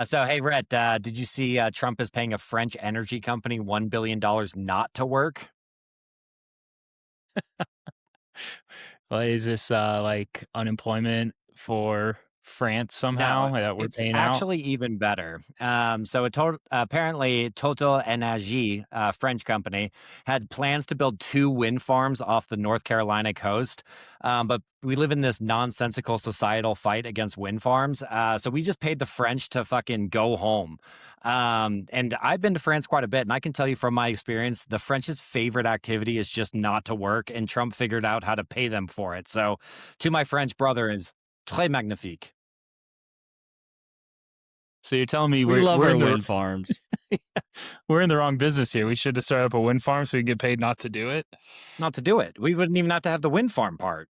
So, hey, Rhett, did you see Trump is paying a French energy company $1 billion not to work? Well, is this like unemployment for France No, somehow that we're it's paying out? actually even better. Apparently Total Energy, a French company, had plans to build two wind farms off the North Carolina coast. But we live in this nonsensical societal fight against wind farms. So we just paid the French to fucking go home. And I've been to France quite a bit, and I can tell you from my experience, the French's favorite activity is just not to work, and Trump figured out how to pay them for it. So to my French brother is très magnifique. So you're telling me We we're love we're our in the wind farms. we're in the wrong business here. We should have started up a wind farm so we get paid not to do it. Not to do it. We wouldn't even have to have the wind farm part.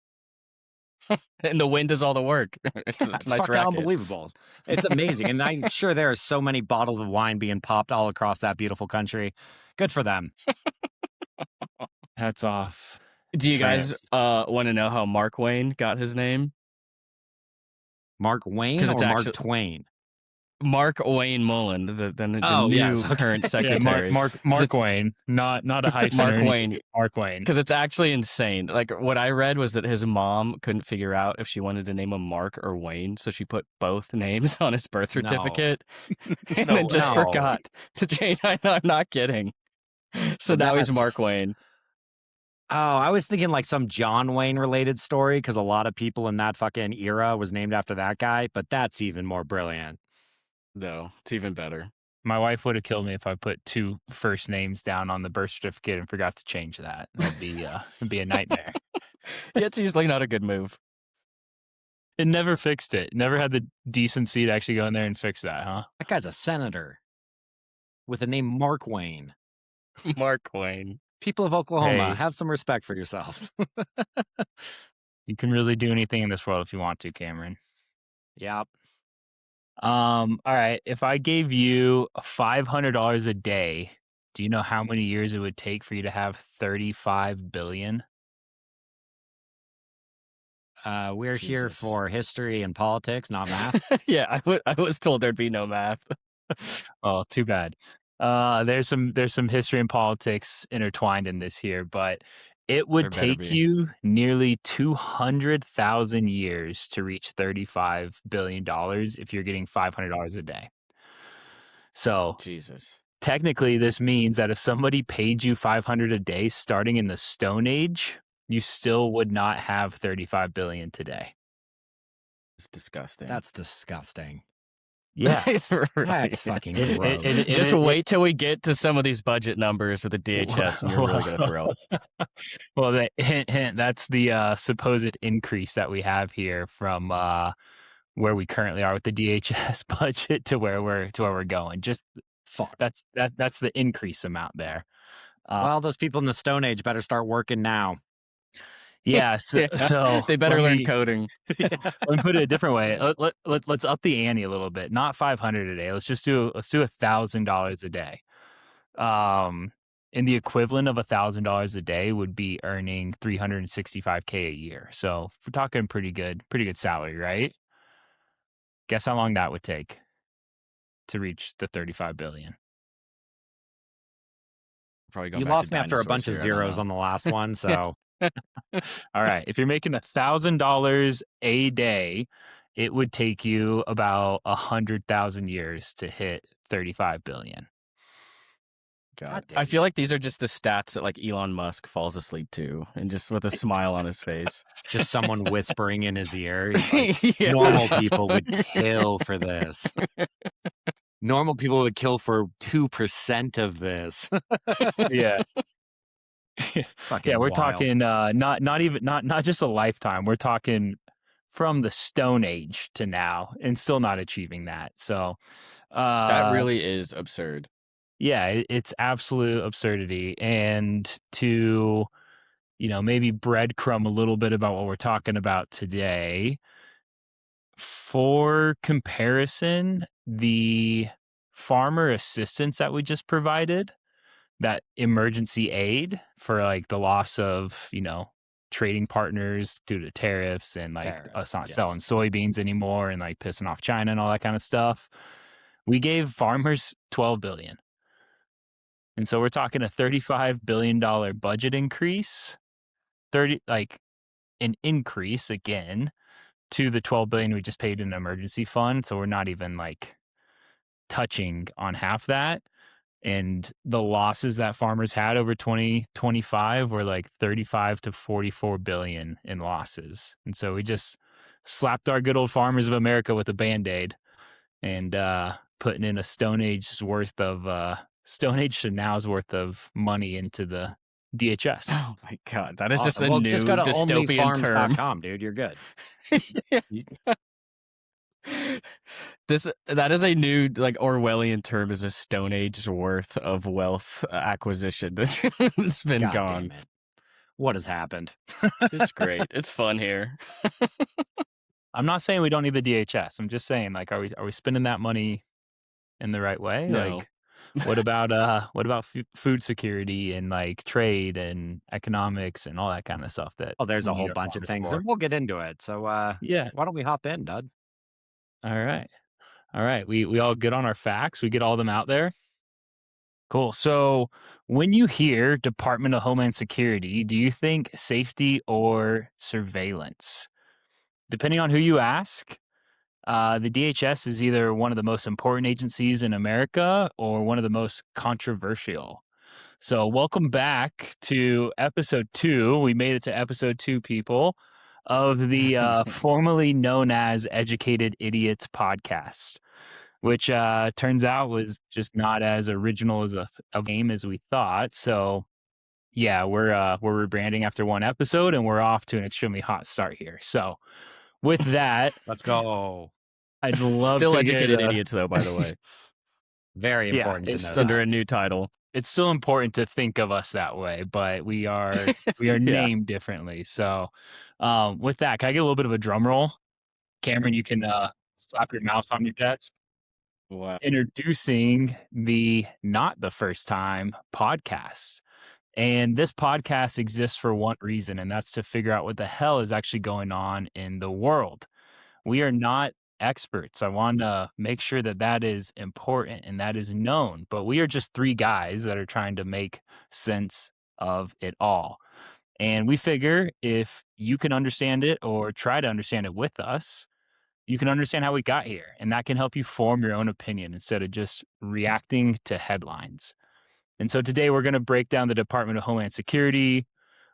And the wind does all the work. It's a It's nice fucking racket. unbelievable. It's amazing. And I'm sure there are so many bottles of wine being popped all across that beautiful country. Good for them. Hats off. Do you guys France. want to know how Mark Wayne got his name? Mark Wayne 'Cause or it's Mark actually- Twain? Mark Wayne Mullen, the new yes, okay. current Yeah, secretary. Mark Wayne, not a hyphen. Mark or anything. Wayne. Mark Wayne. Because it's actually insane. Like, what I read was that his mom couldn't figure out if she wanted to name him Mark or Wayne, so she put both names on his birth No. certificate and No then just way. forgot to change. I'm not kidding. So Well, now he's that's- Mark Wayne. Oh, I was thinking like some John Wayne related story because a lot of people in that fucking era was named after that guy, but that's even more brilliant. No, it's even better. My wife would have killed me if I put two first names down on the birth certificate and forgot to change that. It'd be a nightmare. Yeah, it's usually not a good move. It never fixed it. Never had the decency to actually go in there and fix that, huh? That guy's a senator with the name Mark Wayne. Mark Wayne. People of Oklahoma, Hey. have some respect for yourselves. You can really do anything in this world if you want to, Cameron. Yep. All right. If I gave you $500 a day, do you know how many years it would take for you to have 35 billion? We're here Jesus. for history and politics, not math. Yeah, I was told there'd be no math. Oh, too bad. There's some history and politics intertwined in this here, but it would There better take be. you nearly 200,000 years to reach $35 billion if you're getting $500 a day. So Jesus. technically, this means that if somebody paid you $500 a day starting in the Stone Age, you still would not have 35 billion today. It's disgusting. That's disgusting. Yeah. That's That's fucking It- gross. Just wait till we get to some of these budget numbers with the DHS, and you're really gonna throw. Well, hint, that's the supposed increase that we have here from where we currently are with the DHS budget to where we're going. Just Fuck. that's the increase amount there. Well, those people in the Stone Age better start working now. Yeah, so They better let learn me- coding. Let me put it a different way. Let's up the ante a little bit. Not 500 a day. Let's do $1,000 a day. And the equivalent of $1,000 a day would be earning $365K a year. So we're talking pretty good salary, right? Guess how long that would take to reach the 35 billion? Probably going You back to lost me after a bunch of dinosaurs here, I don't zeros know. on the last one, so All right. If you're making $1,000 a day, it would take you about 100,000 years to hit 35 billion. God. damn I feel like these are just the stats that like Elon Musk falls asleep to, and just with a smile on his face. just someone whispering in his ear. He's like, normal people would kill for this. Normal people would kill for 2% of this. Yeah. Fucking Yeah, we're wild. talking not just a lifetime. We're talking from the Stone Age to now, and still not achieving that. So That really is absurd. yeah, it's absolute absurdity. And to maybe breadcrumb a little bit about what we're talking about today. For comparison, the farmer assistance that we just provided, that emergency aid for like the loss of, trading partners due to tariffs and like us not selling soybeans anymore and like pissing off China and all that kind of stuff, We gave farmers $12 billion. And so we're talking a $35 billion budget increase, an increase again to the $12 billion we just paid in an emergency fund. So we're not even like touching on half that. And the losses that farmers had over 2025 were like 35 to 44 billion in losses. And so we just slapped our good old farmers of America with a Band-Aid and putting in a Stone Age to now's worth of money into the DHS. Oh my God, that is just Awesome. a Well, new just go to dystopian term. onlyfarms.com, dude. You're good. That is a new like Orwellian term, is a Stone Age's worth of wealth acquisition. It's been God gone. damn it. What has happened? It's great. It's fun here. I'm not saying we don't need the DHS. I'm just saying, like, are we spending that money in the right way? No. Like, what about food security and like trade and economics and all that kind of stuff? That There's we a need whole our bunch of farmers things, for? and we'll get into it. So, Yeah. why don't we hop in, Dud? All right. We all good on our facts. We get all them out there. Cool. So when you hear Department of Homeland Security, do you think safety or surveillance? Depending on who you ask, the DHS is either one of the most important agencies in America or one of the most controversial. So welcome back to episode 2. We made it to episode 2, people, of the formerly known as Educated Idiots podcast, which turns out was just not as original as a game as we thought. So yeah, we're rebranding after one episode, and we're off to an extremely hot start here. So with that, Let's go. I'd love Still to educated get idiots, though, by the way. Very Yeah, important to It's know. under that. a new title. it's still important to think of us that way, but we are named differently. So with that, can I get a little bit of a drum roll? Cameron, you can slap your mouse on your desk. Wow. Introducing the Not the First Time podcast. And this podcast exists for one reason, and that's to figure out what the hell is actually going on in the world. We are not experts. I want to make sure that that is important and that is known, but we are just 3 guys that are trying to make sense of it all. And we figure if you can understand it or try to understand it with us, you can understand how we got here, and that can help you form your own opinion instead of just reacting to headlines. And so today we're going to break down the Department of Homeland Security,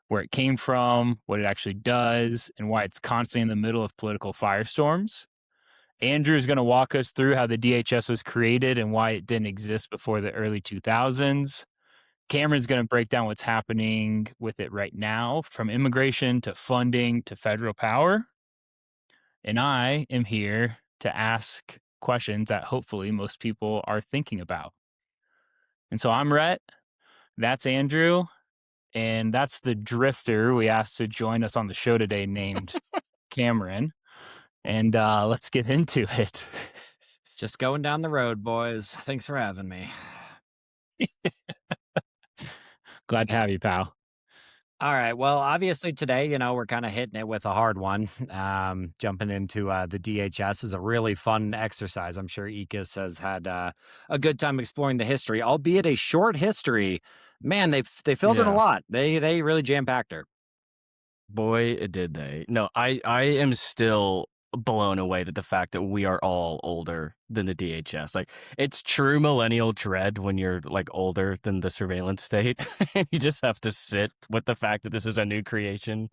where it came from, what it actually does, and why it's constantly in the middle of political firestorms. Andrew is going to walk us through how the DHS was created and why it didn't exist before the early 2000s. Cameron's going to break down what's happening with it right now, from immigration to funding to federal power. And I am here to ask questions that hopefully most people are thinking about. And so I'm Rhett, that's Andrew, and that's the drifter we asked to join us on the show today named Cameron. And let's get into it. Just going down the road, boys. Thanks for having me. Glad to have you, pal. All right. Well, obviously today, we're kind of hitting it with a hard one. Jumping into the DHS is a really fun exercise. I'm sure Ekis has had a good time exploring the history, albeit a short history. Man, they filled in a lot. They really jam-packed her. Boy, did they. No, I am still blown away at the fact that we are all older than the DHS. Like, it's true millennial dread when you're like older than the surveillance state. You just have to sit with the fact that this is a new creation.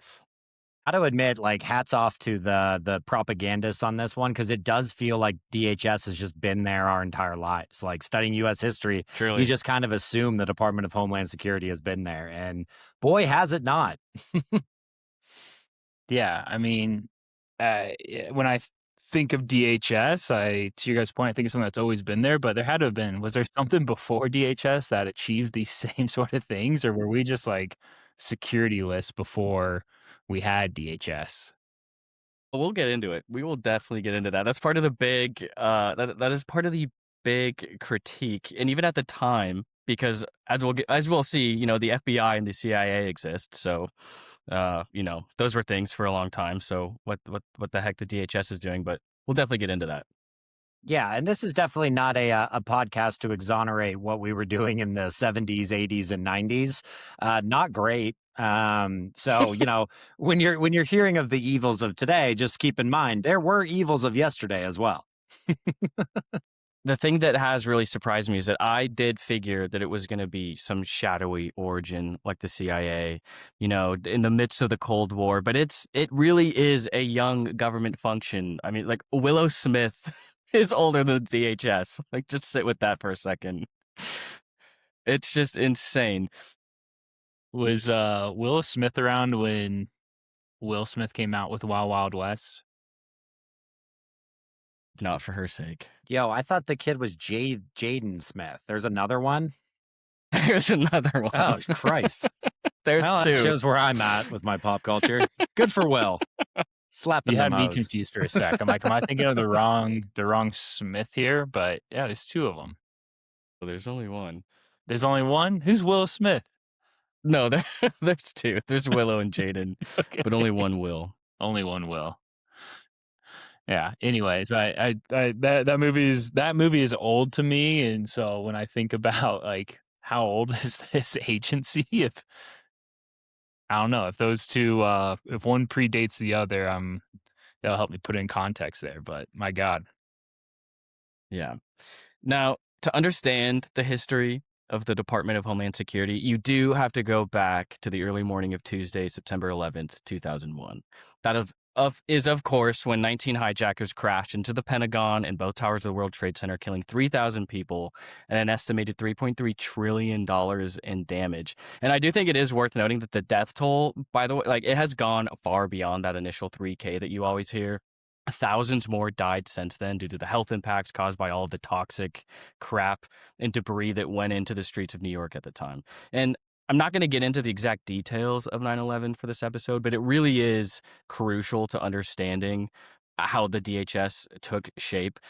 I got to admit, like, hats off to the propagandists on this one, because it does feel like DHS has just been there our entire lives. Like, studying U.S. history, Truly. you just kind of assume the Department of Homeland Security has been there, and boy, has it not. Yeah, I mean, when I think of DHS, to your guys' point, I think it's something that's always been there, but there had to have been, was there something before DHS that achieved these same sort of things, or were we just like security lists before we had DHS? We'll get into it. We will definitely get into that. That's part of the big, that is part of the big critique. And even at the time, because as we'll see, the FBI and the CIA exist. So, those were things for a long time. So what the heck the DHS is doing, but we'll definitely get into that. Yeah, and this is definitely not a podcast to exonerate what we were doing in the 70s, 80s, and 90s. Not great. So when you're hearing of the evils of today, just keep in mind there were evils of yesterday as well. The thing that has really surprised me is that I did figure that it was going to be some shadowy origin like the CIA, in the midst of the Cold War, but it really is a young government function. I mean, like Willow Smith is older than DHS. Like, just sit with that for a second. It's just insane. Was Will Smith around when Will Smith came out with Wild Wild West? Not for her sake. Yo, I thought the kid was Jaden Smith. There's another one. There's another one. Oh, Christ. There's Well, two. that shows where I'm at with my pop culture. Good for Will. Slapping You the had me nose. confused for a sec. I'm like, am I thinking of the wrong Smith here? But yeah, there's two of them. Well, there's only one. There's only one? Who's Will Smith? No, there's two. There's Willow and Jaden, Okay. but only one Will. Only one Will. Yeah. Anyways, that movie is old to me, and so when I think about like how old is this agency, if I don't know if those two, if one predates the other, that'll help me put it in context there. But my God, Yeah. Now, to understand the history of the Department of Homeland Security, you do have to go back to the early morning of Tuesday, September 11th, 2001. That is, of course, when 19 hijackers crashed into the Pentagon and both towers of the World Trade Center, killing 3,000 people and an estimated $3.3 trillion in damage. And I do think it is worth noting that the death toll, by the way, like, it has gone far beyond that initial 3K that you always hear. Thousands more died since then due to the health impacts caused by all of the toxic crap and debris that went into the streets of New York at the time. And I'm not going to get into the exact details of 9/11 for this episode, but it really is crucial to understanding how the DHS took shape.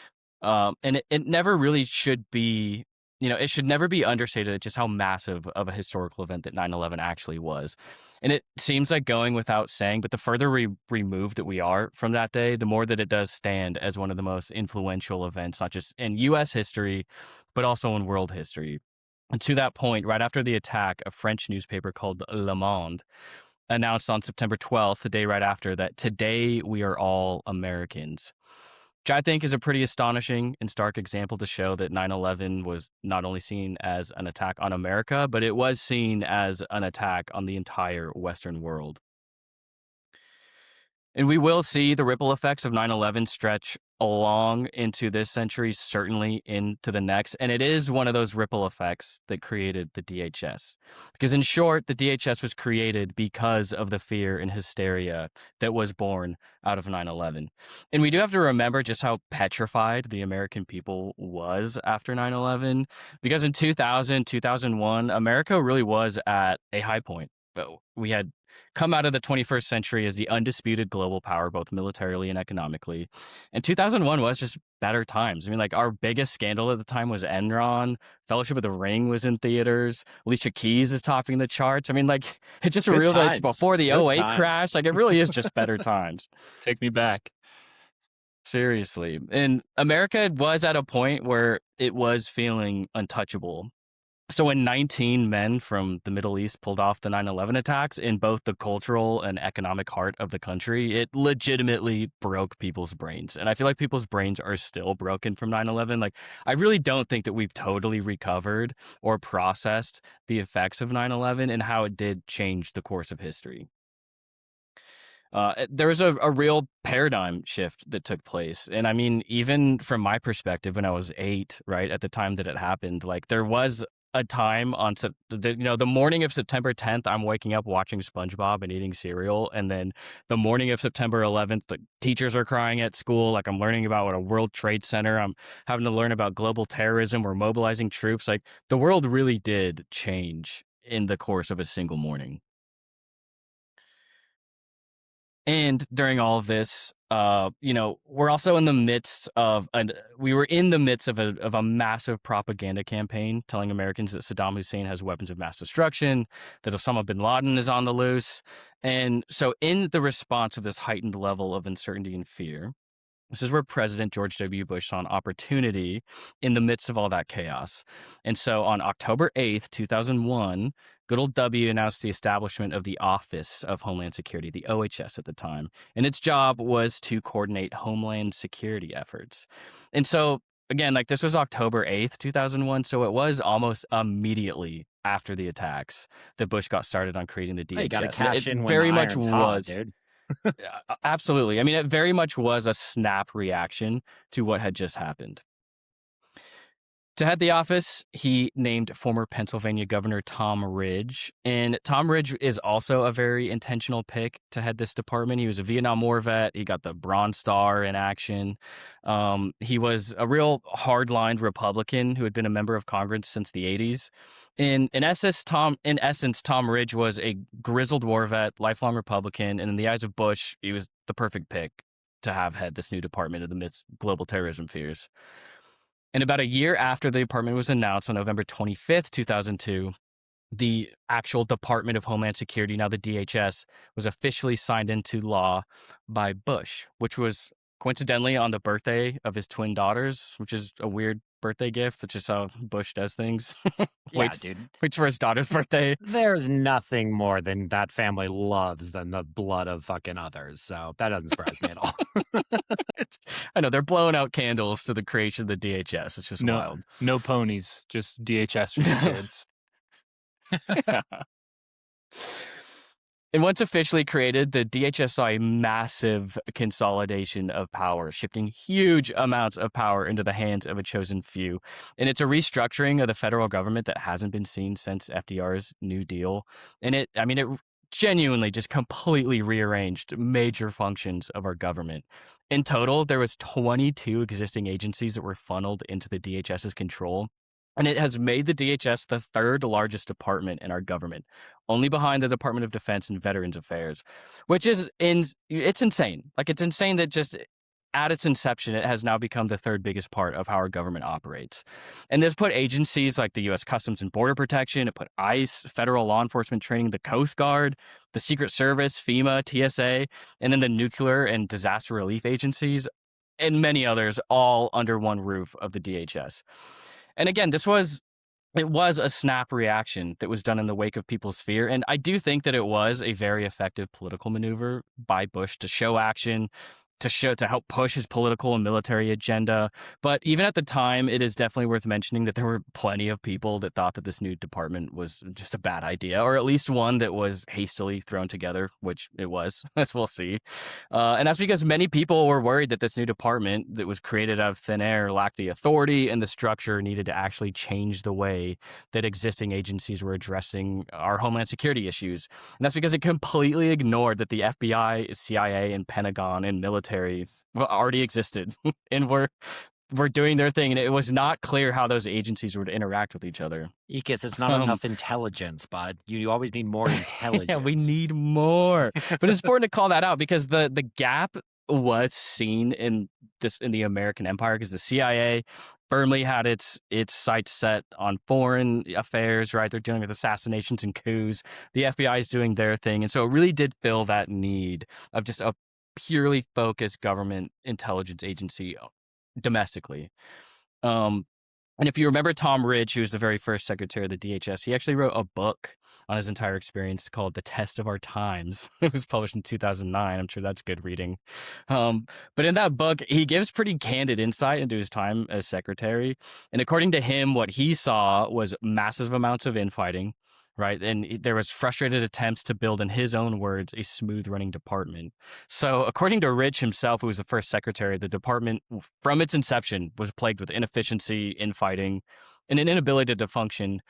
And it never really should be, it should never be understated just how massive of a historical event that 9/11 actually was. And it seems like going without saying, but the further removed that we are from that day, the more that it does stand as one of the most influential events, not just in U.S. history, but also in world history. And to that point, right after the attack, a French newspaper called Le Monde announced on September 12th, the day right after, that today we are all Americans, which I think is a pretty astonishing and stark example to show that 9/11 was not only seen as an attack on America, but it was seen as an attack on the entire Western world. And we will see the ripple effects of 9/11 stretch along into this century, certainly into the next. And it is one of those ripple effects that created the DHS. Because in short, the DHS was created because of the fear and hysteria that was born out of 9/11. And we do have to remember just how petrified the American people was after 9/11. Because in 2000, 2001, America really was at a high point. We had come out of the 21st century as the undisputed global power, both militarily and economically. And 2001 was just better times. I mean, like, our biggest scandal at the time was Enron. Fellowship of the Ring was in theaters. Alicia Keys is topping the charts. I mean, like, it just Good real that it's times. before the Good 08 times. crash. Like, it really is just better times. take me back. Seriously. And America was at a point where it was feeling untouchable. So when 19 men from the Middle East pulled off the 9/11 attacks in both the cultural and economic heart of the country, it legitimately broke people's brains. And I feel like people's brains are still broken from 9/11. Like, I really don't think that we've totally recovered or processed the effects of 9/11 and how it did change the course of history. There was a real paradigm shift that took place. And I mean, even from my perspective, when I was 8, right, at the time that it happened, like, there was a time on the morning of September 10th, I'm waking up watching SpongeBob and eating cereal. And then the morning of September 11th, the teachers are crying at school. Like, I'm learning about what a World Trade Center. I'm having to learn about global terrorism. We're mobilizing troops. Like, the world really did change in the course of a single morning. And during all of this, we're also in the midst of we were in the midst of a massive propaganda campaign telling Americans that Saddam Hussein has weapons of mass destruction, that Osama bin Laden is on the loose. And so in the response of this heightened level of uncertainty and fear, This is where President George W. Bush saw an opportunity in the midst of all that chaos. And so on October 8th, 2001, good old W announced the establishment of the Office of Homeland Security, the OHS at the time. And its job was to coordinate Homeland Security efforts. And so, again, like this was October 8th, 2001. So it was almost immediately after the attacks that Bush got started on creating the DHS. You got to cash in when very the much iron's hot, was. dude. Absolutely. I mean, it very much was a snap reaction to what had just happened. To head the office, he named former Pennsylvania Governor Tom Ridge. And Tom Ridge is also a very intentional pick to head this department. He was a Vietnam War vet. He got the Bronze Star in action. He was a real hard-lined Republican who had been a member of Congress since the 80s. In essence, Tom Ridge was a grizzled war vet, lifelong Republican. And in the eyes of Bush, he was the perfect pick to have head this new department amidst global terrorism fears. And about a year after the department was announced on November 25th, 2002, the actual Department of Homeland Security, now the DHS, was officially signed into law by Bush, which was coincidentally on the birthday of his twin daughters, which is a weird birthday gift. That's just how Bush does things. Yeah, dude. Waits for his daughter's birthday. There's nothing more than that family loves than the blood of fucking others. So that doesn't surprise me at all. I know, they're blowing out candles to the creation of the DHS. It's just wild. No ponies, just DHS for the kids. And once officially created, the DHS saw a massive consolidation of power, shifting huge amounts of power into the hands of a chosen few. And it's a restructuring of the federal government that hasn't been seen since FDR's New Deal. And it genuinely just completely rearranged major functions of our government. In total, there was 22 existing agencies that were funneled into the DHS's control. And it has made the DHS the third largest department in our government, only behind the Department of Defense and Veterans Affairs, which is it's insane. Like, it's insane that just at its inception, it has now become the third biggest part of how our government operates. And this put agencies like the U.S. Customs and Border Protection, it put ICE, federal law enforcement training, the Coast Guard, the Secret Service, FEMA, TSA, and then the nuclear and disaster relief agencies, and many others, all under one roof of the DHS. And again, it was a snap reaction that was done in the wake of people's fear. And I do think that it was a very effective political maneuver by Bush to show action, to help push his political and military agenda. But even at the time, it is definitely worth mentioning that there were plenty of people that thought that this new department was just a bad idea, or at least one that was hastily thrown together, which it was, as we'll see. And that's because many people were worried that this new department that was created out of thin air lacked the authority and the structure needed to actually change the way that existing agencies were addressing our Homeland Security issues. And that's because it completely ignored that the FBI, CIA, and Pentagon and military already existed and were doing their thing, and it was not clear how those agencies would interact with each other. Ekis, it's not enough intelligence, bud. You always need more intelligence. Yeah, we need more. But it's important to call that out because the gap was seen in the American empire, because the CIA firmly had its sights set on foreign affairs, right? They're dealing with assassinations and coups. The FBI is doing their thing. And so it really did fill that need of just a purely focused government intelligence agency domestically. And if you remember Tom Ridge, who was the very first secretary of the DHS, he actually wrote a book on his entire experience called The Test of Our Times. It was published in 2009. I'm sure that's good reading. But in that book, he gives pretty candid insight into his time as secretary. And according to him, what he saw was massive amounts of infighting, right? And there was frustrated attempts to build, in his own words, a smooth-running department. So according to Rich himself, who was the first secretary, the department, from its inception, was plagued with inefficiency, infighting, and an inability to function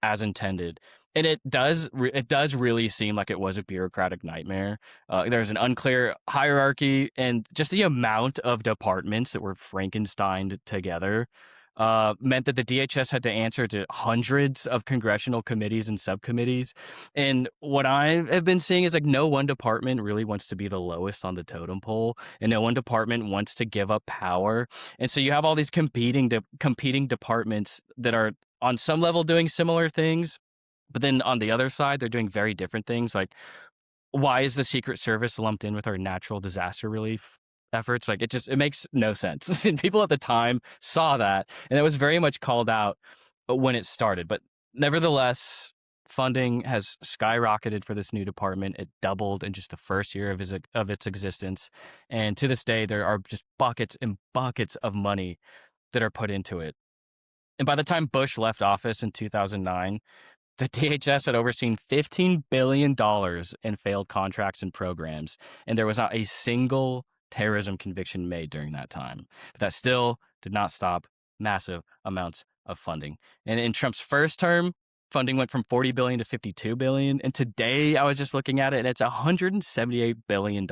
as intended. And it does really seem like it was a bureaucratic nightmare. There's an unclear hierarchy, and just the amount of departments that were Frankensteined together meant that the DHS had to answer to hundreds of congressional committees and subcommittees. And what I have been seeing is, like, no one department really wants to be the lowest on the totem pole, and no one department wants to give up power. And so you have all these competing departments that are on some level doing similar things, but then on the other side, they're doing very different things. Like, why is the Secret Service lumped in with our natural disaster relief efforts. Like it makes no sense. And people at the time saw that, and it was very much called out when it started. But nevertheless, funding has skyrocketed for this new department. It doubled in just the first year of its existence, and to this day, there are just buckets and buckets of money that are put into it. And by the time Bush left office in 2009, the DHS had overseen $15 billion in failed contracts and programs, and there was not a single terrorism conviction made during that time. But that still did not stop massive amounts of funding. And in Trump's first term, funding went from $40 billion to $52 billion. And today I was just looking at it, and it's $178 billion.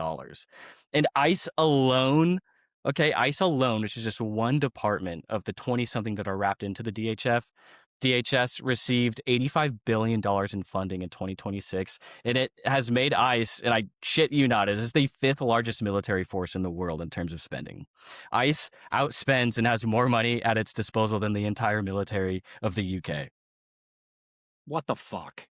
And ICE alone, which is just one department of the 20-something that are wrapped into the DHS received $85 billion in funding in 2026, and it has made ICE, and I shit you not, it is the 5th largest military force in the world in terms of spending. ICE outspends and has more money at its disposal than the entire military of the UK. What the fuck?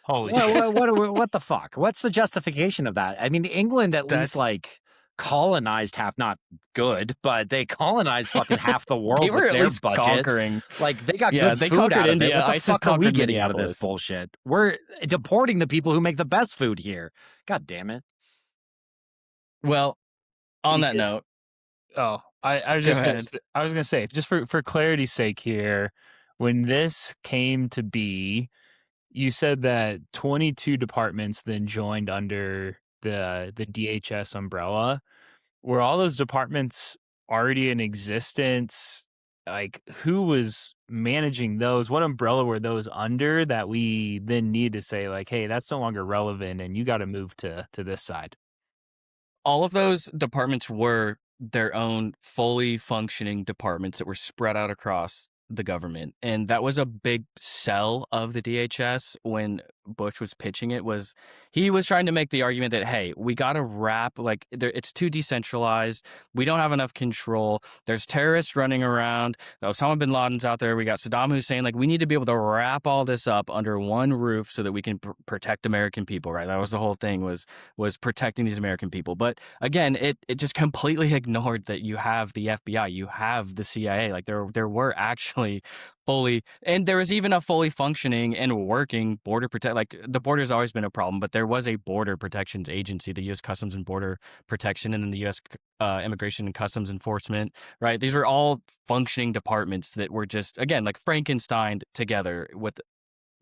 Holy shit. What the fuck? What's the justification of that? I mean, England at least like colonized half, not good, but they colonized fucking half the world. They were with at their least budget. Conquering. Like they got Yeah, good they food conquered out of India. it. What the ISIS fuck are we conquered getting out of this Minneapolis. bullshit? We're deporting the people who make the best food here. God damn it. Well, on that note, I was just gonna say, just for clarity's sake here, when this came to be, you said that 22 departments then joined under the DHS umbrella. Were all those departments already in existence? Like, who was managing those? What umbrella were those under that we then need to say, like, hey, that's no longer relevant and you got to move to this side? all of those departments were their own fully functioning departments that were spread out across the government. And that was a big sell of the DHS when Bush was pitching it. Was he was trying to make the argument that, hey, we got to wrap, like, it's too decentralized. We don't have enough control. There's terrorists running around. Osama bin Laden's out there. We got Saddam Hussein. Like, we need to be able to wrap all this up under one roof so that we can protect American people, right? That was the whole thing, was protecting these American people. But again, it just completely ignored that you have the FBI, you have the CIA. Like, there were actually fully, and there was even a fully functioning and working border protect. Like, the border's always been a problem, but there was a border protections agency, the U.S. Customs and Border Protection, and then the U.S. Immigration and Customs Enforcement. Right, these were all functioning departments that were just, again, like Frankenstein together with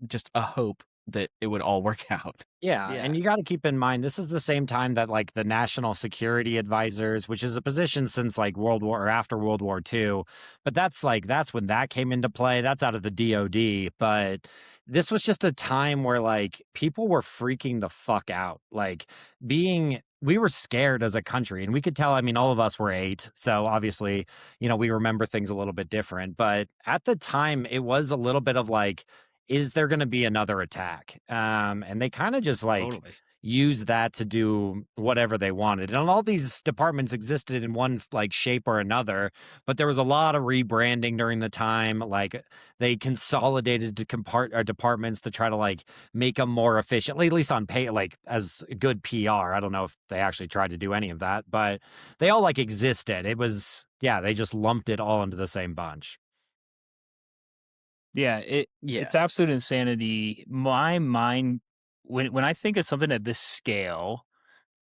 just a hope that it would all work out. Yeah, and you got to keep in mind, this is the same time that like the National Security Advisors, which is a position since like World War or after World War II, but that's when that came into play. That's out of the DoD, but this was just a time where like people were freaking the fuck out, like we were scared as a country, and we could tell. I mean, all of us were 8, so obviously, we remember things a little bit different. But at the time, it was a little bit of like, is there going to be another attack? And they kind of just like use that to do whatever they wanted. And all these departments existed in one like shape or another, but there was a lot of rebranding during the time. Like they consolidated departments to try to like make them more efficient, at least on pay, like as good PR. I don't know if they actually tried to do any of that, but they all like existed. It was, they just lumped it all into the same bunch. Yeah, it's absolute insanity. My mind, when I think of something at this scale,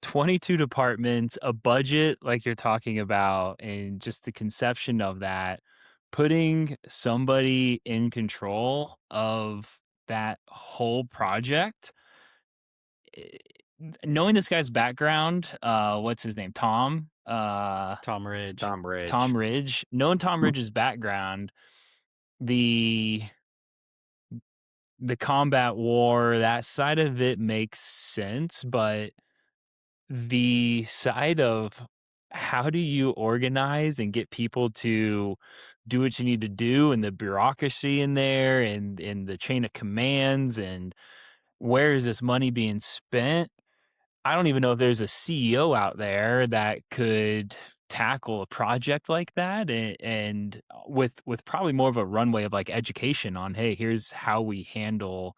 22 departments, a budget like you're talking about, and just the conception of that, putting somebody in control of that whole project, knowing this guy's background, what's his name? Tom Ridge. Knowing Tom Ridge's background, the combat war, that side of it makes sense, but the side of how do you organize and get people to do what you need to do, and the bureaucracy in there, and the chain of commands, and where is this money being spent? I don't even know if there's a CEO out there that could tackle a project like that, and with probably more of a runway of like education on, hey, here's how we handle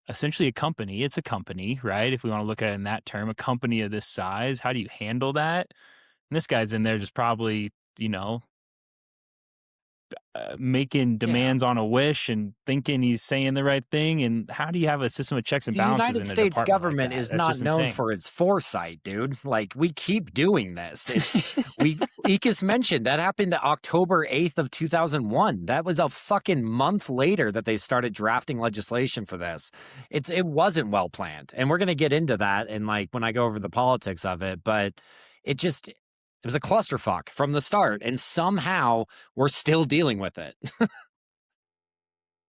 essentially a company. It's a company, right? If we want to look at it in that term, a company of this size, how do you handle that? And this guy's in there just probably, making demands on a wish and thinking he's saying the right thing. And how do you have a system of checks and The balances United in a States department government like that? is That's not just known insane. for its foresight, dude. Like, we keep doing this. Ekis mentioned that happened October 8th of 2001. That was a fucking month later that they started drafting legislation for this. It wasn't well planned. And we're going to get into that and like when I go over the politics of it, but it was a clusterfuck from the start, and somehow we're still dealing with it.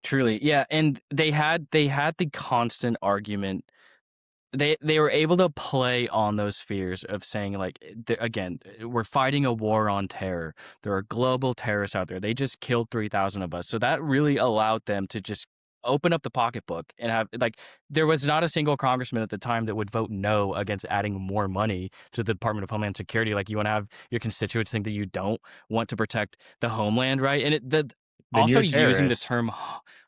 Truly, yeah, and they had the constant argument. They were able to play on those fears of saying like, again, we're fighting a war on terror. There are global terrorists out there. They just killed 3,000 of us. So that really allowed them to just open up the pocketbook and have like, there was not a single congressman at the time that would vote no against adding more money to the Department of Homeland Security. Like, you want to have your constituents think that you don't want to protect the homeland, right? And Then also you're a using the terrorist. term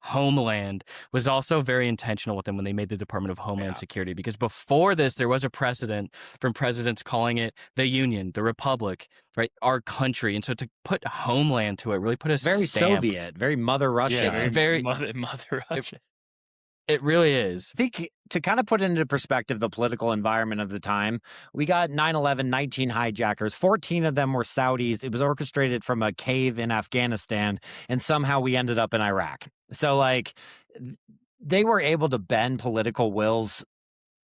homeland was also very intentional with them when they made the Department of Homeland Yeah. Security, because before this there was a precedent from presidents calling it the Union, the Republic, right, our country. And so to put homeland to it really put a Very stamp. Soviet, very Mother Russia. It's very Mother Russia. it really is. I think to kind of put into perspective the political environment of the time, we got 9/11, 19 hijackers. 14 of them were Saudis. It was orchestrated from a cave in Afghanistan, and somehow we ended up in Iraq. So, like, they were able to bend political wills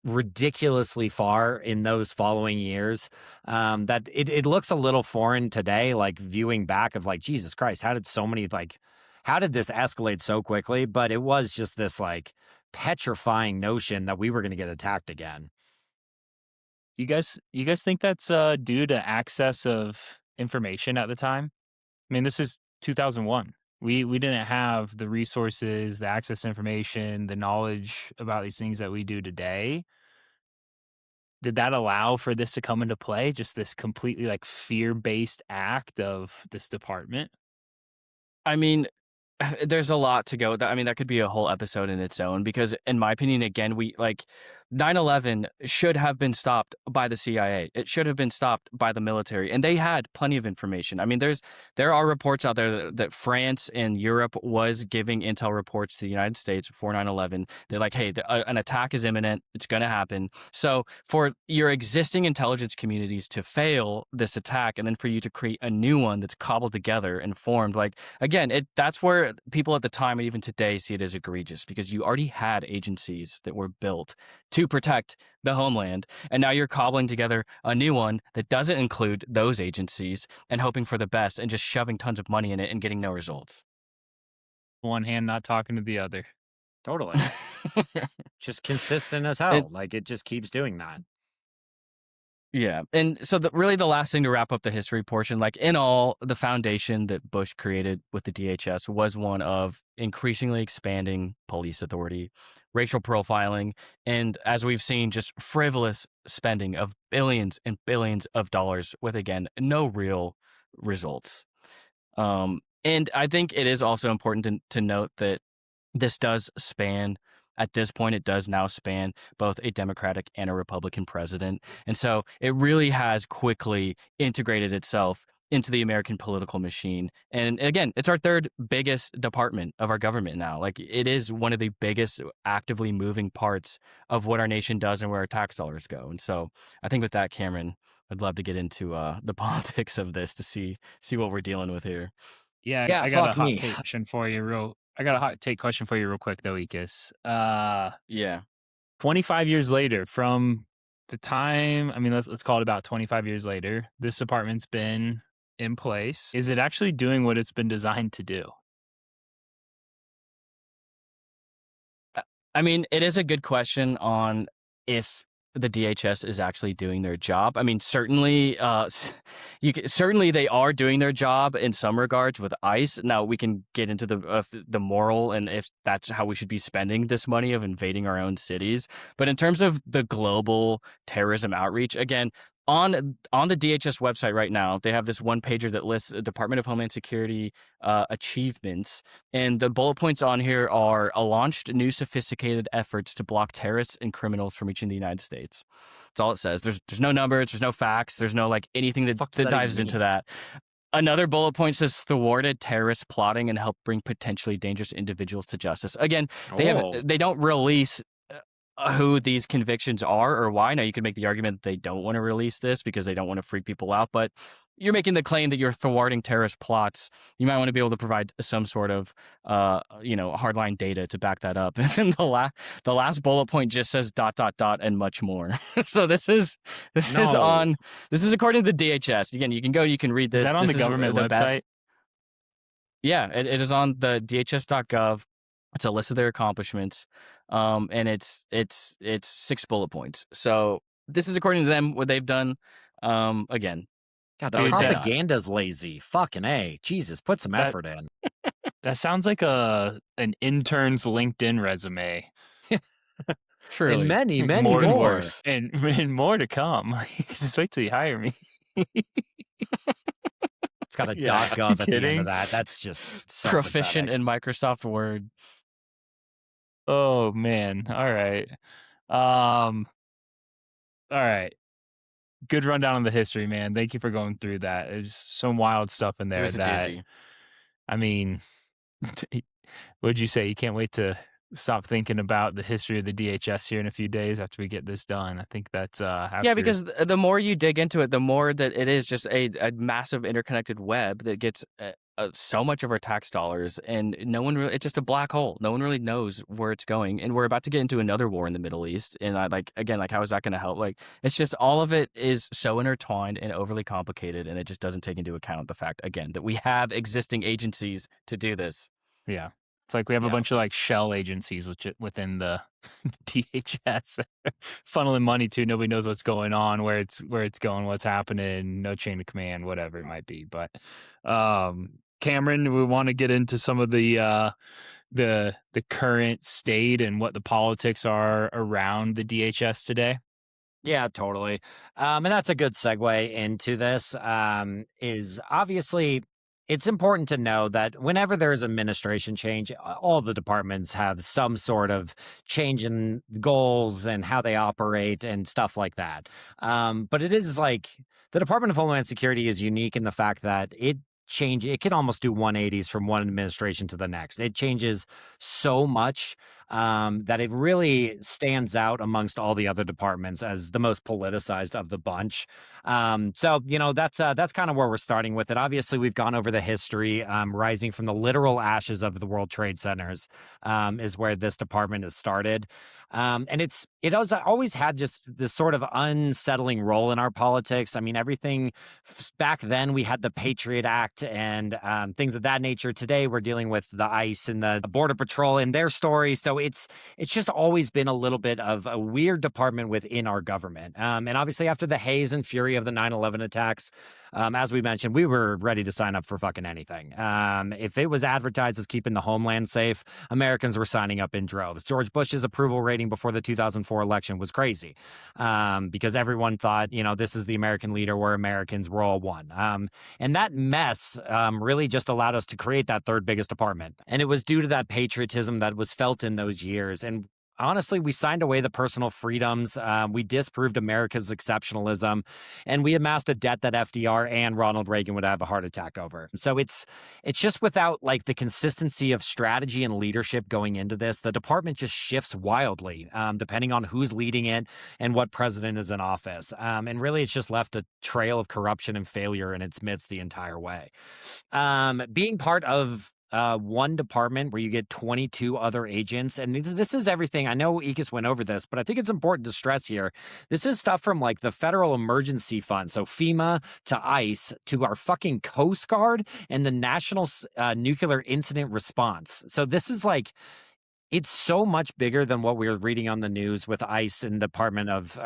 ridiculously far in those following years, that it looks a little foreign today, like viewing back of like, Jesus Christ, how did this escalate so quickly? But it was just this like petrifying notion that we were going to get attacked again. You guys think that's due to access of information at the time? I mean, this is 2001. We didn't have the resources, the access to information, the knowledge about these things that we do today. Did that allow for this to come into play? Just this completely like fear-based act of this department? I mean, there's a lot to go. I mean, that could be a whole episode in its own, because in my opinion, again, we like 9/11 should have been stopped by the CIA. It should have been stopped by the military, and they had plenty of information. I mean, there are reports out there that France and Europe was giving intel reports to the United States before 9/11. They're like, hey, an attack is imminent. It's going to happen. So for your existing intelligence communities to fail this attack, and then for you to create a new one that's cobbled together and formed, like, again, that's where people at the time and even today see it as egregious, because you already had agencies that were built to protect the homeland, and now you're cobbling together a new one that doesn't include those agencies and hoping for the best and just shoving tons of money in it and getting no results. One hand not talking to the other. Totally. Just consistent as hell. Like, it just keeps doing that. Yeah. And so really the last thing to wrap up the history portion, like in all, the foundation that Bush created with the DHS was one of increasingly expanding police authority, racial profiling, and as we've seen, just frivolous spending of billions and billions of dollars with, again, no real results. And I think it is also important to note that this does span, at this point, it does now span both a Democratic and a Republican president. And so it really has quickly integrated itself into the American political machine. And again, it's our third biggest department of our government now. Like, it is one of the biggest actively moving parts of what our nation does and where our tax dollars go. And so I think with that, Cameron, I'd love to get into the politics of this to see what we're dealing with here. Yeah, Yeah, I got a fuck hot me. take question for you I got a hot take question for you real quick though, Ekis. Yeah. 25 years later from the time, I mean, let's call it about 25 years later, this department's been in place. Is it actually doing what it's been designed to do? I mean, it is a good question on if the DHS is actually doing their job. I mean, certainly, certainly they are doing their job in some regards with ICE. Now we can get into the moral and if that's how we should be spending this money of invading our own cities. But in terms of the global terrorism outreach, again, on the DHS website right now, they have this one pager that lists Department of Homeland Security achievements, and the bullet points on here are launched new sophisticated efforts to block terrorists and criminals from reaching the United States. That's all it says. There's no numbers, there's no facts, there's no like anything that dives into that. Another bullet point says thwarted terrorist plotting and help bring potentially dangerous individuals to justice. Again, they don't release who these convictions are or why. Now, you could make the argument that they don't want to release this because they don't want to freak people out, but you're making the claim that you're thwarting terrorist plots. You might want to be able to provide some sort of, hardline data to back that up. And then the last bullet point just says ... and much more. So this is according to the DHS. Again, you can read this. Is that on the government website? Best. Yeah, it is on the DHS.gov. It's a list of their accomplishments. And it's 6 bullet points. So this is according to them what they've done. Again, God, the propaganda's lazy. Fucking A. Jesus, put some effort in. That sounds like an intern's LinkedIn resume. Truly. And many more. And more to come. Just wait till you hire me. It's got a .gov at the end of that. That's just so proficient pathetic. in Microsoft Word. Oh man. All right. All right. Good rundown on the history, man. Thank you for going through that. There's some wild stuff in there. I mean, what'd you say? You can't wait to stop thinking about the history of the DHS here in a few days after we get this done. I think that's because the more you dig into it, the more that it is just a massive interconnected web that gets so much of our tax dollars, and it's just a black hole. No one really knows where it's going, and we're about to get into another war in the Middle East. And how is that going to help? Like, it's just all of it is so intertwined and overly complicated, and it just doesn't take into account the fact, again, that we have existing agencies to do this. Yeah. It's like we have a bunch of like shell agencies within the DHS funneling money to. Nobody knows what's going on, where it's going, what's happening, no chain of command, whatever it might be. But Cameron, we want to get into some of the current state and what the politics are around the DHS today. Yeah, totally. And that's a good segue into this. Is obviously, it's important to know that whenever there's administration change, all the departments have some sort of change in goals and how they operate and stuff like that. But it is like the Department of Homeland Security is unique in the fact that it can almost do 180s from one administration to the next. It changes so much that it really stands out amongst all the other departments as the most politicized of the bunch. So that's kind of where we're starting with it. Obviously, we've gone over the history. Rising from the literal ashes of the World Trade Centers is where this department has started. And it has always had just this sort of unsettling role in our politics. I mean, everything back then, we had the Patriot Act and things of that nature. Today, we're dealing with the ICE and the Border Patrol and their story. So it's just always been a little bit of a weird department within our government. And obviously, after the haze and fury of the 9/11 attacks, as we mentioned, we were ready to sign up for fucking anything. If it was advertised as keeping the homeland safe, Americans were signing up in droves. George Bush's approval rating before the 2004 election was crazy because everyone thought, this is the American leader, we're Americans, we're all one. And that mess really just allowed us to create that third biggest department. And it was due to that patriotism that was felt in those years. And honestly, we signed away the personal freedoms. We disproved America's exceptionalism, and we amassed a debt that FDR and Ronald Reagan would have a heart attack over. So it's just without like the consistency of strategy and leadership going into this, the department just shifts wildly depending on who's leading it and what president is in office. And really, it's just left a trail of corruption and failure in its midst the entire way. Being part of one department where you get 22 other agents. And this is everything. I know Ekis went over this, but I think it's important to stress here. This is stuff from like the Federal Emergency Fund. So FEMA to ICE to our fucking Coast Guard and the National Nuclear Incident Response. So this is like, it's so much bigger than what we were reading on the news with ICE and Department of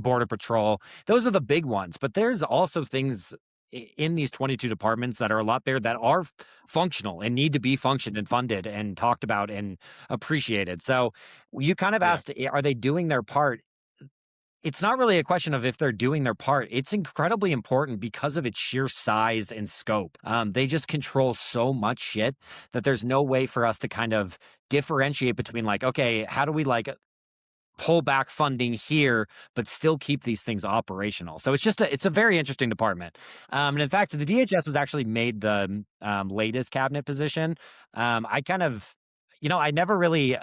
Border Patrol. Those are the big ones, but there's also things in these 22 departments that are a lot bigger, that are functional and need to be functioned and funded and talked about and appreciated. So you kind of asked, are they doing their part? it's not really a question of if they're doing their part. It's incredibly important because of its sheer size and scope. They just control so much shit that there's no way for us to kind of differentiate between like, okay, how do we like pull back funding here, but still keep these things operational. So it's a very interesting department. And in fact, the DHS was actually made the latest cabinet position. I kind of, I never really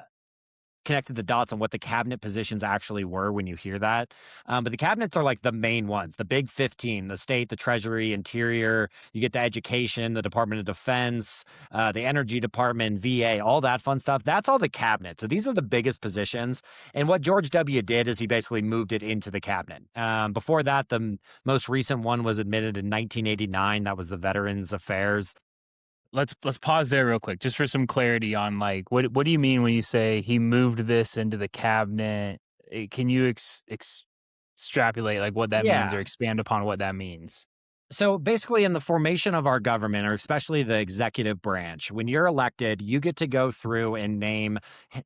connected the dots on what the cabinet positions actually were when you hear that. But the cabinets are like the main ones, the big 15, the state, the treasury, interior, you get the education, the Department of Defense, the energy department, VA, all that fun stuff. That's all the cabinet. So these are the biggest positions. And what George W. did is he basically moved it into the cabinet. Before that, the most recent one was admitted in 1989. That was the Veterans Affairs. Let's pause there real quick, just for some clarity on like what do you mean when you say he moved this into the cabinet? Can you extrapolate like what that means or Yeah. expand upon what that means? So basically, in the formation of our government, or especially the executive branch, when you're elected, you get to go through and name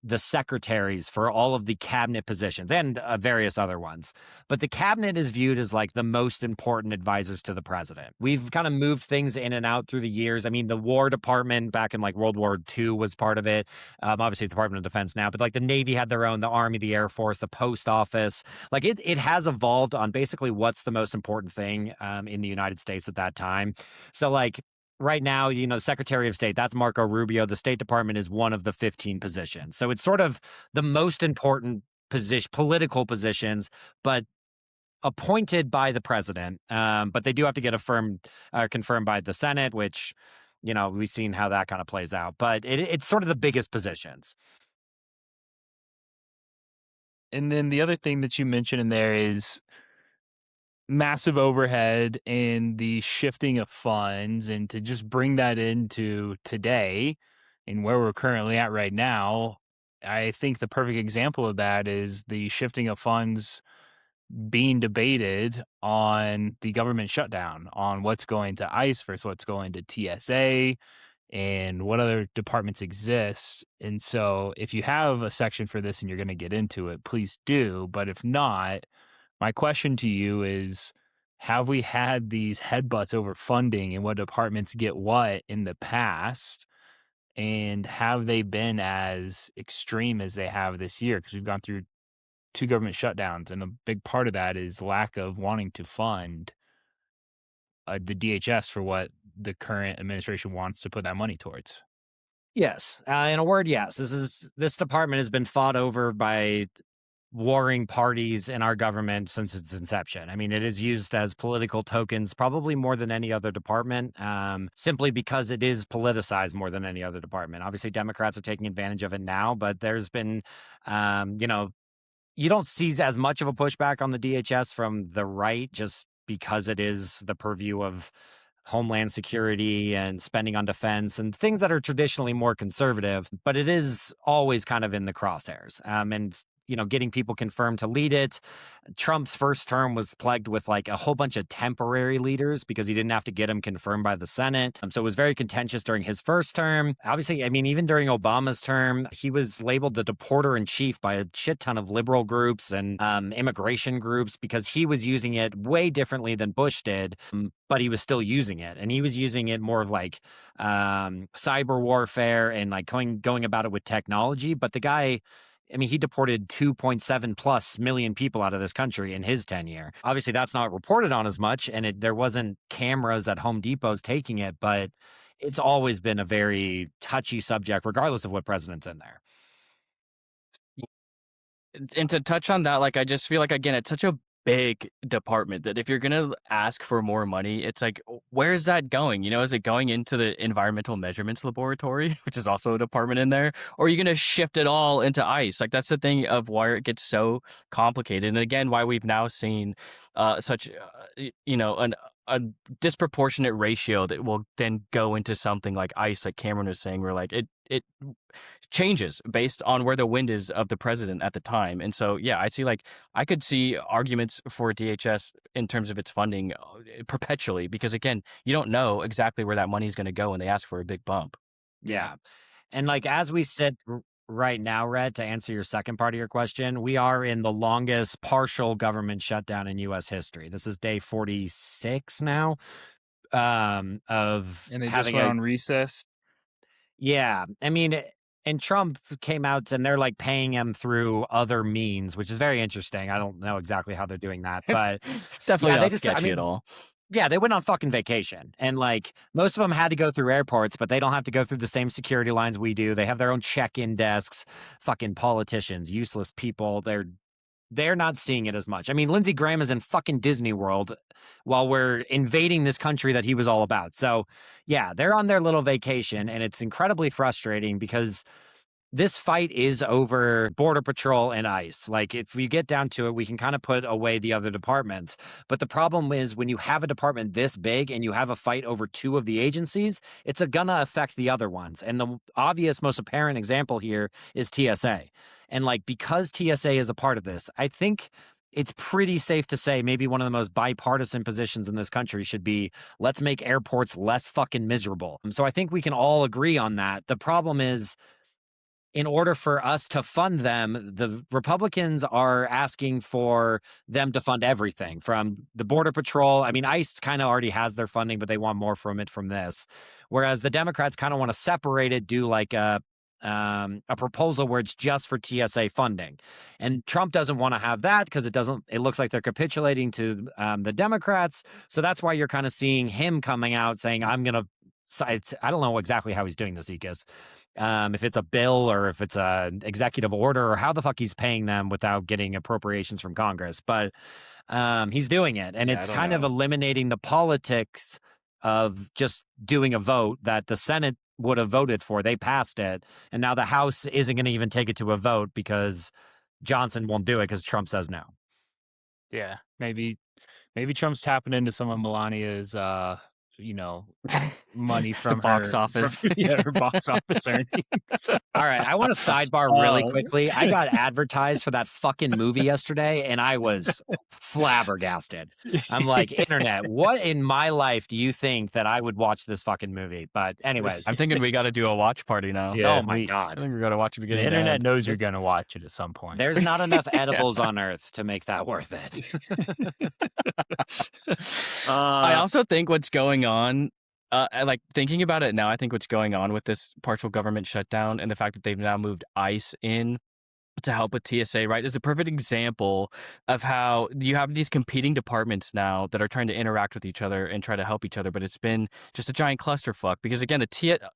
the secretaries for all of the cabinet positions and various other ones. But the cabinet is viewed as like the most important advisors to the president. We've kind of moved things in and out through the years. I mean, the War Department back in like World War II was part of it. Obviously, the Department of Defense now, but like the Navy had their own, the Army, the Air Force, the Post Office. Like it has evolved on basically what's the most important thing in the United States at that time. So like right now, Secretary of State, that's Marco Rubio. The State Department is one of the 15 positions. So it's sort of the most important political positions, but appointed by the president. But they do have to get confirmed by the Senate, which, we've seen how that kind of plays out. But it's sort of the biggest positions. And then the other thing that you mentioned in there is massive overhead and the shifting of funds, and to just bring that into today and where we're currently at right now, I think the perfect example of that is the shifting of funds being debated on the government shutdown, on what's going to ICE versus what's going to TSA and what other departments exist. And so if you have a section for this and you're going to get into it, please do. But if not, my question to you is, have we had these headbutts over funding and what departments get what in the past? And have they been as extreme as they have this year? Because we've gone through 2 government shutdowns, and a big part of that is lack of wanting to fund the DHS for what the current administration wants to put that money towards. Yes. In a word, yes. This department has been fought over by warring parties in our government since its inception. I mean, it is used as political tokens probably more than any other department, simply because it is politicized more than any other department. Obviously, Democrats are taking advantage of it now, but there's been, you don't see as much of a pushback on the DHS from the right just because it is the purview of Homeland Security and spending on defense and things that are traditionally more conservative, but it is always kind of in the crosshairs. And getting people confirmed to lead it. Trump's first term was plagued with like a whole bunch of temporary leaders because he didn't have to get them confirmed by the Senate. So it was very contentious during his first term. Obviously, I mean, even during Obama's term, he was labeled the deporter in chief by a shit ton of liberal groups and immigration groups because he was using it way differently than Bush did, but he was still using it. And he was using it more of like cyber warfare and like going about it with technology. But the guy, I mean, he deported 2.7 plus million people out of this country in his tenure. Obviously, that's not reported on as much, and there wasn't cameras at Home Depots taking it, but it's always been a very touchy subject, regardless of what president's in there. And to touch on that, like, I just feel like, again, it's such a big department that if you're going to ask for more money, it's like, where's that going? Is it going into the environmental measurements laboratory, which is also a department in there? Or are you going to shift it all into ICE? Like, that's the thing of why it gets so complicated. And again, why we've now seen such, a disproportionate ratio that will then go into something like ICE, like Cameron was saying, where like it changes based on where the wind is of the president at the time. And so, yeah, I could see arguments for DHS in terms of its funding perpetually, because again, you don't know exactly where that money is going to go when they ask for a big bump. Yeah. And like, as we said, right now, Red, to answer your second part of your question, we are in the longest partial government shutdown in U.S. history. This is day 46 now of And they just having went a on recess. yeah. I mean, and Trump came out and they're like paying him through other means, which is very interesting. I don't know exactly how they're doing that, but It's definitely yeah, not they just, I sketchy at mean, all. yeah, they went on fucking vacation. And like most of them had to go through airports, but they don't have to go through the same security lines we do. They have their own check-in desks. Fucking politicians, useless people. They're not seeing it as much. I mean, Lindsey Graham is in fucking Disney World while we're invading this country that he was all about. So, yeah, they're on their little vacation and it's incredibly frustrating because this fight is over Border Patrol and ICE. Like, if we get down to it, we can kind of put away the other departments. But the problem is when you have a department this big and you have a fight over two of the agencies, it's gonna affect the other ones. And the obvious, most apparent example here is TSA. And like, because TSA is a part of this, I think it's pretty safe to say maybe one of the most bipartisan positions in this country should be let's make airports less fucking miserable. So I think we can all agree on that. The problem is, in order for us to fund them, the Republicans are asking for them to fund everything from the Border Patrol. I mean, ICE kind of already has their funding, but they want more from it from this. Whereas the Democrats kind of want to separate it, do like a proposal where it's just for TSA funding. And Trump doesn't want to have that because it looks like they're capitulating to the Democrats. So that's why you're kind of seeing him coming out saying, I'm going to, I don't know exactly how he's doing this, Ekis. If it's a bill or if it's an executive order or how the fuck he's paying them without getting appropriations from Congress. But he's doing it. And Yeah, I it's don't kind of know. eliminating the politics of just doing a vote that the Senate would have voted for. They passed it. And now the House isn't going to even take it to a vote because Johnson won't do it because Trump says no. Yeah, maybe Trump's tapping into some of Melania's money from The box her office. her box office earnings. All right, I want to sidebar really quickly. I got advertised for that fucking movie yesterday, and I was flabbergasted. I'm like, internet, what in my life do you think that I would watch this fucking movie? But anyways, I'm thinking we got to do a watch party now. Yeah, oh my I god, think we got to watch it The beginning. to internet end. knows you're gonna watch it at some point. there's not enough edibles on Earth to make that worth it. I also think what's going on, like thinking about it now, I think what's going on with this partial government shutdown and the fact that they've now moved ICE in to help with TSA, right, is the perfect example of how you have these competing departments now that are trying to interact with each other and try to help each other, but it's been just a giant clusterfuck because again,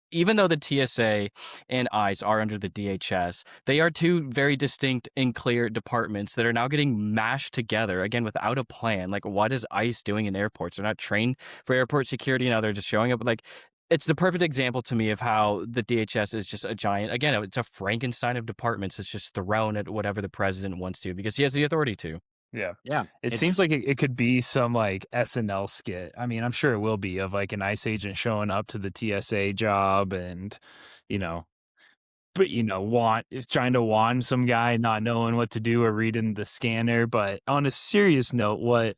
even though the TSA and ICE are under the DHS, they are two very distinct and clear departments that are now getting mashed together again without a plan. Like, what is ICE doing in airports? They're not trained for airport security now. They're just showing up. Like, it's the perfect example to me of how the DHS is just a giant, again, it's a Frankenstein of departments. It's just thrown at whatever the president wants to because he has the authority to. Yeah. Yeah, It seems like it could be some like SNL skit. I mean, I'm sure it will be of like an ICE agent showing up to the TSA job and, trying to wand some guy not knowing what to do or reading the scanner. But on a serious note,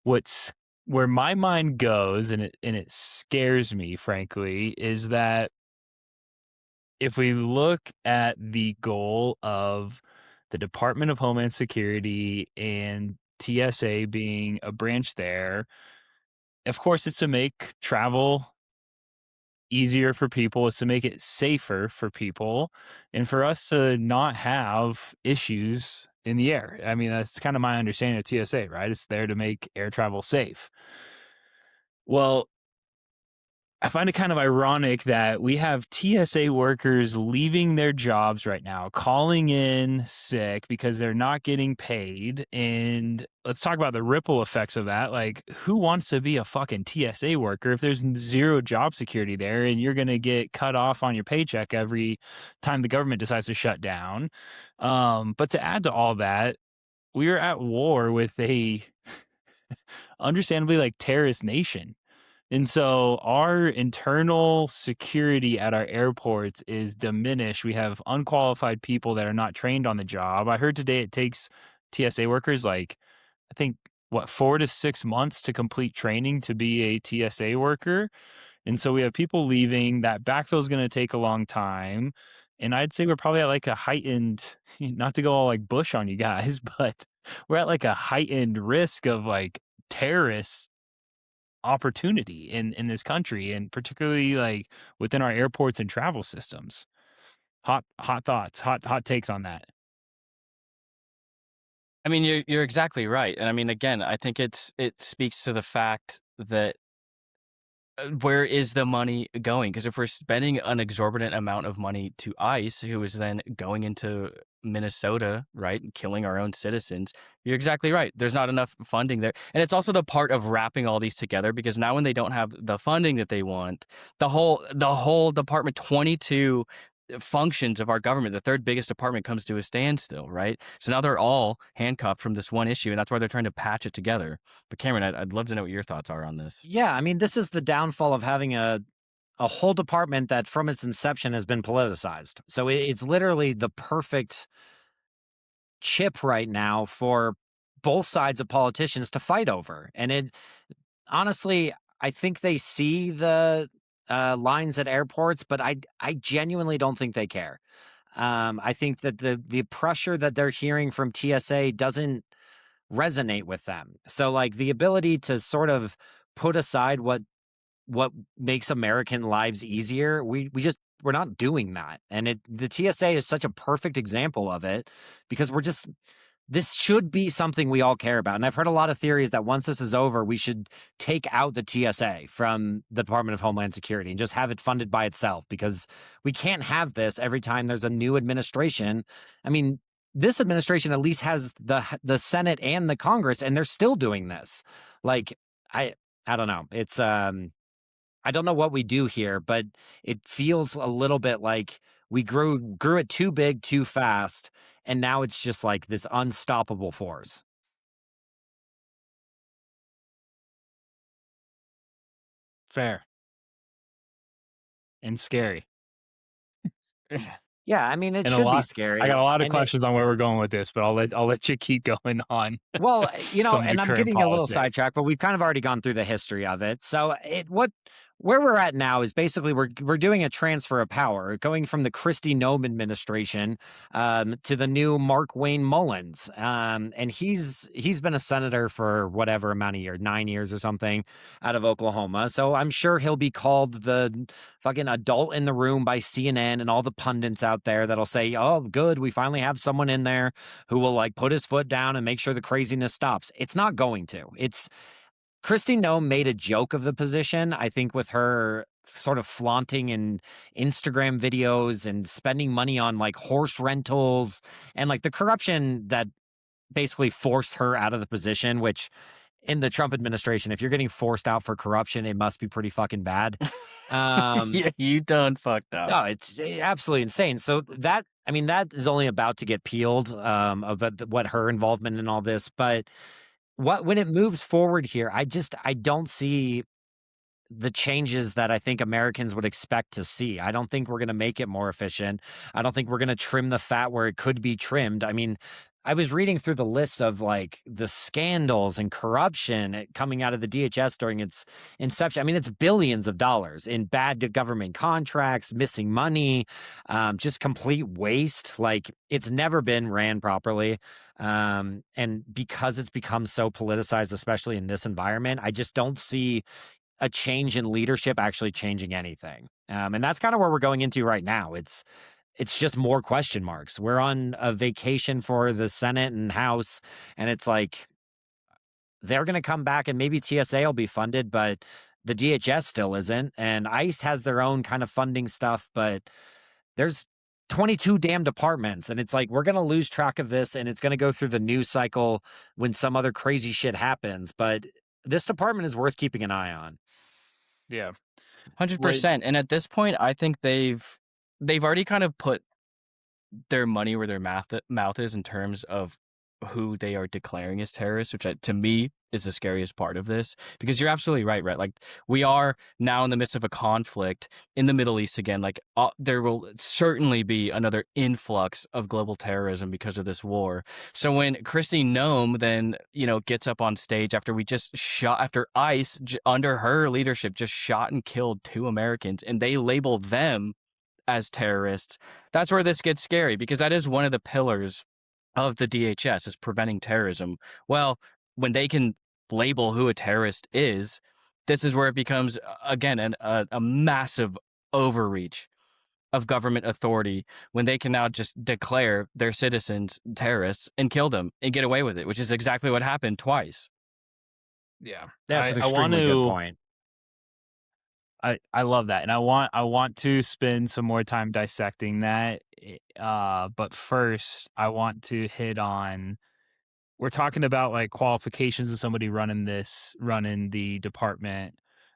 what's where my mind goes and it scares me, frankly, is that if we look at the goal of the Department of Homeland Security and TSA being a branch there, of course, it's to make travel easier for people, it's to make it safer for people, and for us to not have issues in the air. I mean, that's kind of my understanding of TSA, right? It's there to make air travel safe. Well, I find it kind of ironic that we have TSA workers leaving their jobs right now, calling in sick because they're not getting paid. And let's talk about the ripple effects of that. Like, who wants to be a fucking TSA worker if there's zero job security there and you're going to get cut off on your paycheck every time the government decides to shut down? But to add to all that, we are at war with a understandably like terrorist nation. And so our internal security at our airports is diminished. We have unqualified people that are not trained on the job. I heard today it takes TSA workers like, I think, 4 to 6 months to complete training to be a TSA worker. And so we have people leaving. That backfill is going to take a long time. And I'd say we're probably at like a heightened, not to go all like Bush on you guys, but we're at like a heightened risk of like terrorist opportunity in this country, and particularly like within our airports and travel systems. Hot thoughts, hot takes on that. I mean, you're exactly right, and I mean, again, I think it speaks to the fact that where is the money going? Because if we're spending an exorbitant amount of money to ICE, who is then going into Minnesota, right, and killing our own citizens, you're exactly right. There's not enough funding there, and it's also the part of wrapping all these together, because now when they don't have the funding that they want, the whole department, 22 functions of our government, the third biggest department, comes to a standstill, right? So now they're all handcuffed from this one issue, and that's why they're trying to patch it together. But Cameron, I'd love to know what your thoughts are on this. Yeah, I mean, this is the downfall of having a whole department that from its inception has been politicized. So it's literally the perfect chip right now for both sides of politicians to fight over. And it honestly, I think they see the lines at airports, but I genuinely don't think they care. I think that the pressure that they're hearing from TSA doesn't resonate with them. So like the ability to sort of put aside what makes American lives easier, we're not doing that. And the TSA is such a perfect example of it, because this should be something we all care about. And I've heard a lot of theories that once this is over, we should take out the TSA from the Department of Homeland Security and just have it funded by itself, because we can't have this every time there's a new administration. I mean, this administration at least has the Senate and the Congress, and they're still doing this. Like, I don't know. It's I don't know what we do here, but it feels a little bit like we grew it too big too fast, and now it's just like this unstoppable force. Fair and scary. Yeah, I mean, it And a should be lot. scary. I got a lot of And questions on where we're going with this, but I'll let you keep going on. well, you know, Some of the and I'm current getting a little politics. sidetracked, but we've kind of already gone through the history of it. So where we're at now is basically we're doing a transfer of power, going from the Kristi Noem administration to the new Mark Wayne Mullins, and he's been a senator for whatever amount of years, 9 years or something, out of Oklahoma. So I'm sure he'll be called the fucking adult in the room by CNN and all the pundits out there that'll say, "Oh, good, we finally have someone in there who will like put his foot down and make sure the craziness stops." It's not going to. It's Kristi Noem made a joke of the position, I think, with her sort of flaunting in Instagram videos and spending money on like horse rentals and like the corruption that basically forced her out of the position, which in the Trump administration, if you're getting forced out for corruption, it must be pretty fucking bad. Yeah, you done fucked up. No, it's absolutely insane. So that, I mean, that is only about to get peeled about what her involvement in all this. But when it moves forward here, I don't see the changes that I think Americans would expect to see. I don't think we're going to make it more efficient. I don't think we're going to trim the fat where it could be trimmed. I mean, I was reading through the lists of like the scandals and corruption coming out of the DHS during its inception. I mean, it's billions of dollars in bad government contracts, missing money, just complete waste. Like it's never been ran properly. And because it's become so politicized, especially in this environment, I just don't see a change in leadership actually changing anything. And that's kind of where we're going into right now. It's just more question marks. We're on a vacation for the Senate and House, and it's like they're going to come back and maybe TSA will be funded, but the DHS still isn't. And ICE has their own kind of funding stuff, but there's 22 damn departments. And it's like we're going to lose track of this, and it's going to go through the news cycle when some other crazy shit happens. But this department is worth keeping an eye on. Yeah. 100%. And at this point, I think they've already kind of put their money where their mouth is in terms of who they are declaring as terrorists, which to me is the scariest part of this, because you're absolutely right. Like we are now in the midst of a conflict in the Middle East again. Like there will certainly be another influx of global terrorism because of this war. So when Kristi Noem then, gets up on stage after after ICE under her leadership just shot and killed 2 Americans, and they label them as terrorists, that's where this gets scary, because that is one of the pillars of the DHS, is preventing terrorism. Well, when they can label who a terrorist is, this is where it becomes, again, a massive overreach of government authority, when they can now just declare their citizens terrorists and kill them and get away with it, which is exactly what happened twice. Yeah, That's an I want extremely good to. point. I love that, and I want to spend some more time dissecting that. But first, I want to hit on. We're talking about like qualifications of somebody running the department.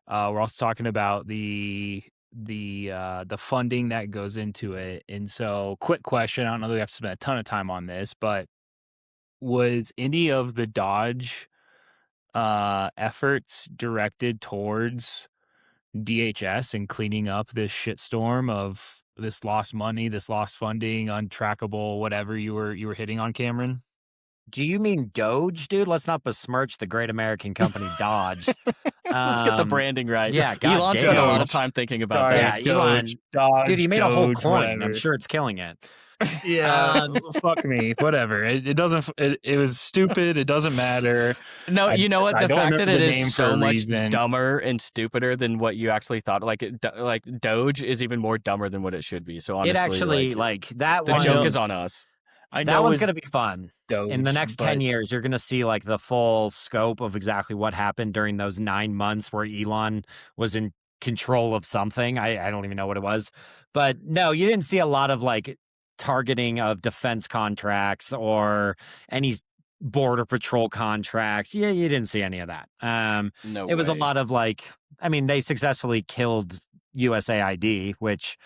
We're also talking about the funding that goes into it. And so, quick question: I don't know that we have to spend a ton of time on this, but was any of the Dodge efforts directed towards DHS and cleaning up this shitstorm of this lost money, this lost funding, untrackable, whatever you were hitting on, Cameron? Do you mean Doge, dude? Let's not besmirch the great American company Dodge. Let's get the branding right. Yeah, Elon spent a goddamn. lot of time thinking about Sorry, that. Yeah, Elon. Dodge, Dude, he made a whole Doge, coin. whatever. I'm sure it's killing it. Yeah, fuck me, whatever. It doesn't. It was stupid. It doesn't matter. No, you know what? I The don't fact that remember it the name is for a so much reason. dumber and stupider than what you actually thought. Like Doge is even more dumber than what it should be. So honestly, It actually, like that the one. joke is on us. I That know one's it's going to be fun. Doge, In the next but 10 years, you're going to see like the full scope of exactly what happened during those 9 months where Elon was in control of something. I don't even know what it was. But no, you didn't see a lot of like targeting of defense contracts or any border patrol contracts. Yeah, you didn't see any of that. No, it was a way. lot of like, I mean, they successfully killed USAID, which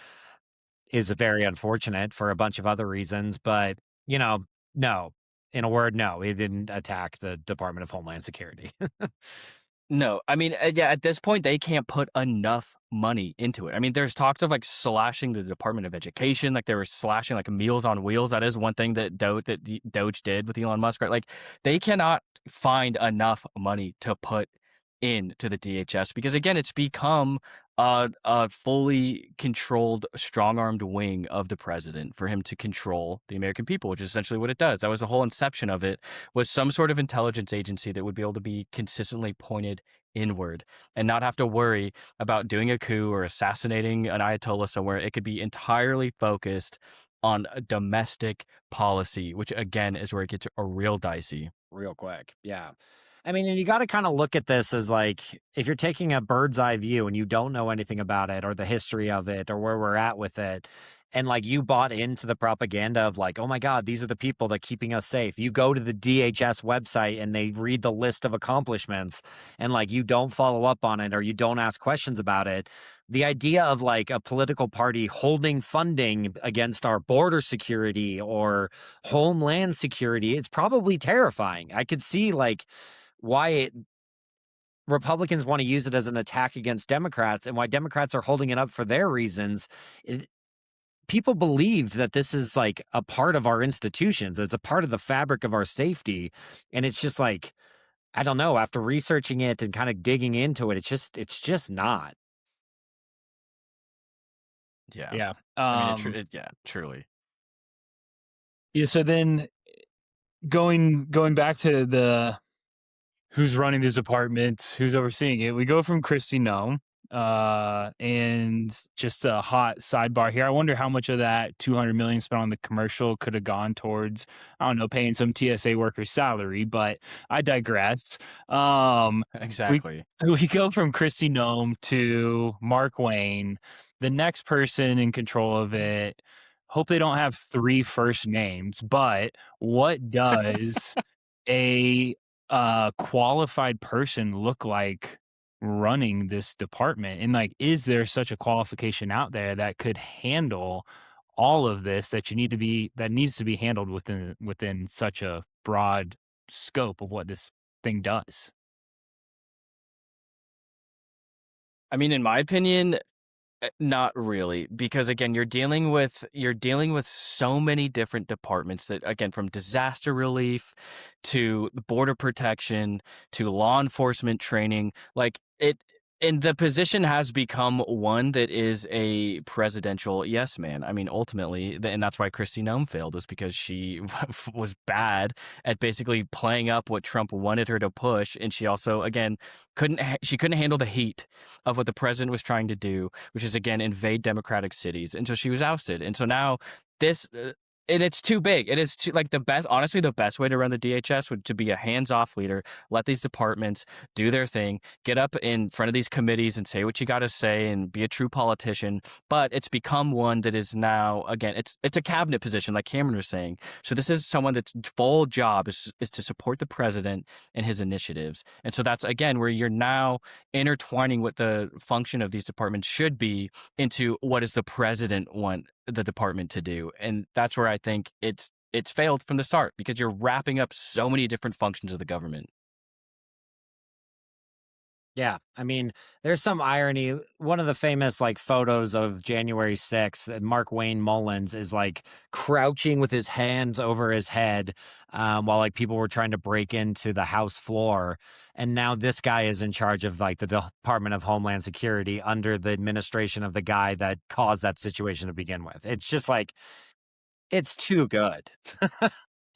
is very unfortunate for a bunch of other reasons. But, you know, no, in a word, no, he didn't attack the Department of Homeland Security. No, I mean, yeah, at this point, they can't put enough money into it. I mean, there's talks of like slashing the Department of Education, like they were slashing like Meals on Wheels. That is one thing that Doge did with Elon Musk, right? Like they cannot find enough money to put into the DHS, because again, it's become a fully controlled, strong-armed wing of the president for him to control the American people, which is essentially what it does. That was the whole inception of it, was some sort of intelligence agency that would be able to be consistently pointed inward and not have to worry about doing a coup or assassinating an Ayatollah somewhere. It could be entirely focused on a domestic policy, which again is where it gets a real dicey. Real quick. Yeah. I mean, and you got to kind of look at this as like, if you're taking a bird's eye view and you don't know anything about it or the history of it or where we're at with it, and like you bought into the propaganda of like, oh my God, these are the people that are keeping us safe. You go to the DHS website and they read the list of accomplishments and like you don't follow up on it or you don't ask questions about it. The idea of like a political party holding funding against our border security or homeland security, it's probably terrifying. I could see like why Republicans want to use it as an attack against Democrats and why Democrats are holding it up for their reasons. People believe that this is like a part of our institutions. It's a part of the fabric of our safety. And it's just like, I don't know, after researching it and kind of digging into it, it's just not. Yeah. yeah. I mean, yeah, truly. Yeah. So then going back to the who's running these departments, who's overseeing it, we go from Kristi Noem. And just a hot sidebar here. I wonder how much of that $200 million spent on the commercial could have gone towards, I don't know, paying some TSA worker's salary, but I digress. Exactly. We go from Kristi Noem to Mark Wayne, the next person in control of it. Hope they don't have 3 first names, but what does a qualified person look like running this department? And like, is there such a qualification out there that could handle all of this that needs to be handled within such a broad scope of what this thing does? I mean, in my opinion, not really, because again, you're dealing with so many different departments that, again, from disaster relief to border protection to law enforcement training, like And the position has become one that is a presidential yes man. I mean, ultimately, and that's why Kristi Noem failed, was because she was bad at basically playing up what Trump wanted her to push, and she also, again, couldn't handle the heat of what the president was trying to do, which is again invade democratic cities, and so she was ousted. And so now this. And it's too big. It is too, like, the best. Honestly, the best way to run the DHS would to be a hands-off leader. Let these departments do their thing, get up in front of these committees and say what you got to say and be a true politician. But it's become one that is now, again, it's a cabinet position, like Cameron was saying. So this is someone that's full job is to support the president and his initiatives. And so that's, again, where you're now intertwining what the function of these departments should be into what does the president want the department to do. And that's where I think it's failed from the start, because you're wrapping up so many different functions of the government. Yeah, I mean, there's some irony. One of the famous like photos of January 6th, Mark Wayne Mullins is like crouching with his hands over his head while like people were trying to break into the House floor. And now this guy is in charge of like the Department of Homeland Security under the administration of the guy that caused that situation to begin with. It's just like, it's too good.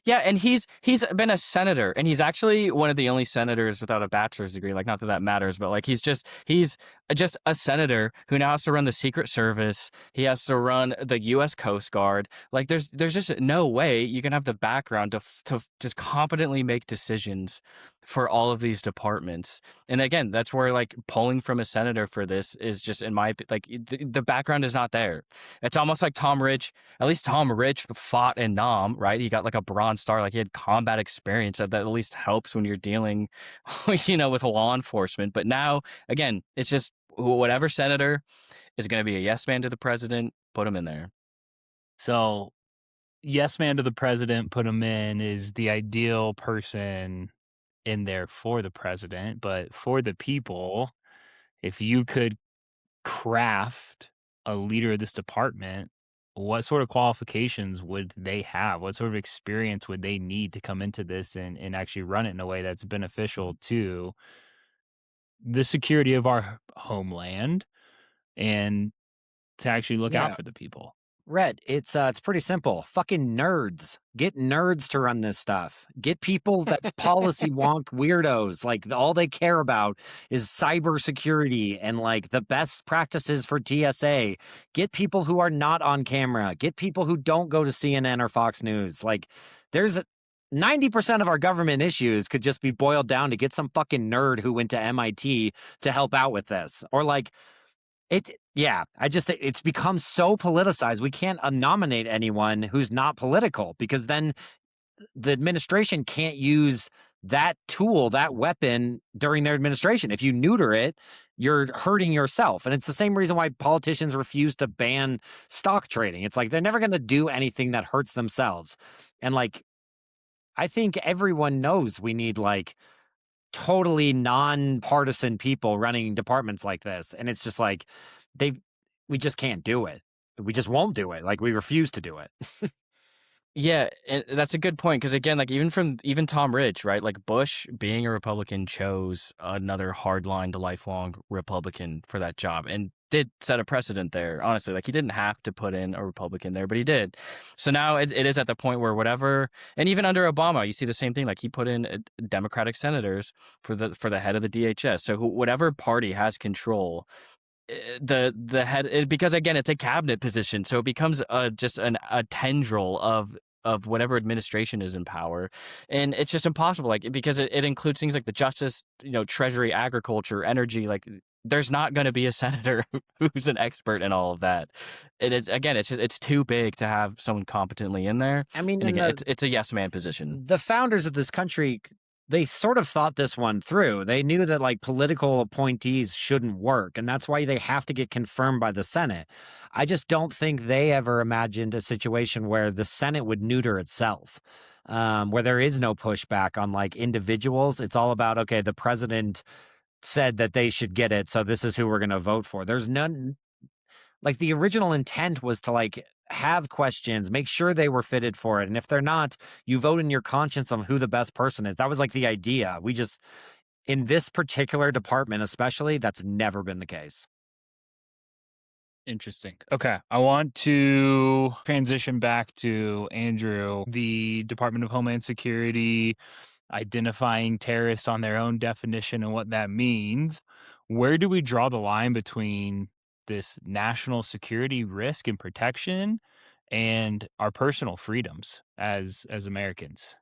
Yeah, and he's been a senator, and he's actually one of the only senators without a bachelor's degree. Like, not that that matters, but like he's just a senator who now has to run the Secret Service. He has to run the U.S. Coast Guard. Like, there's just no way you can have the background to just competently make decisions for all of these departments. And again, that's where like pulling from a senator for this is just, in my like, the background is not there. It's almost like Tom Ridge. At least Tom Ridge fought in Nam, right? He got like a Bronze Star, like he had combat experience. That at least helps when you're dealing, with law enforcement. But now, again, it's just whatever senator is going to be a yes man to the president, put him in there. So, yes man to the president, put him in, is the ideal person in there for the president. But for the people, if you could craft a leader of this department, what sort of qualifications would they have? What sort of experience would they need to come into this and actually run it in a way that's beneficial to the security of our homeland and to actually look out for the people? Red, it's pretty simple. Fucking nerds. Get nerds to run this stuff. Get people that's policy wonk weirdos. Like, all they care about is cybersecurity and like the best practices for TSA. Get people who are not on camera. Get people who don't go to CNN or Fox News. Like, there's 90% of our government issues could just be boiled down to get some fucking nerd who went to MIT to help out with this. Or like, it's become so politicized. We can't nominate anyone who's not political, because then the administration can't use that tool, that weapon during their administration. If you neuter it, you're hurting yourself. And it's the same reason why politicians refuse to ban stock trading. It's like they're never going to do anything that hurts themselves. And like, I think everyone knows we need like totally non-partisan people running departments like this. And it's just like, we just can't do it. We just won't do it. Like, we refuse to do it. Yeah, and that's a good point, because again, like even Tom Ridge, right? Like, Bush, being a Republican, chose another hardline to lifelong Republican for that job, and did set a precedent there. Honestly, like, he didn't have to put in a Republican there, but he did. So now it is at the point where whatever, and even under Obama, you see the same thing. Like, he put in Democratic senators for the head of the DHS. So whatever party has control, the head, because again, it's a cabinet position, so it becomes just a tendril of whatever administration is in power. And it's just impossible, like, because it includes things like the justice, treasury, agriculture, energy. Like, there's not going to be a senator who's an expert in all of that. It's too big to have someone competently in there. I mean, and again, it's a yes man position. The founders of this country, they sort of thought this one through. They knew that like political appointees shouldn't work, and that's why they have to get confirmed by the Senate. I just don't think they ever imagined a situation where the Senate would neuter itself, where there is no pushback on like individuals. It's all about, okay, the president said that they should get it, so this is who we're going to vote for. There's none. Like, the original intent was to like have questions, make sure they were fitted for it. And if they're not, you vote in your conscience on who the best person is. That was like the idea. in this particular department, especially, that's never been the case. Interesting. Okay. I want to transition back to Andrew, the Department of Homeland Security identifying terrorists on their own definition and what that means. Where do we draw the line between this national security risk and protection and our personal freedoms as Americans?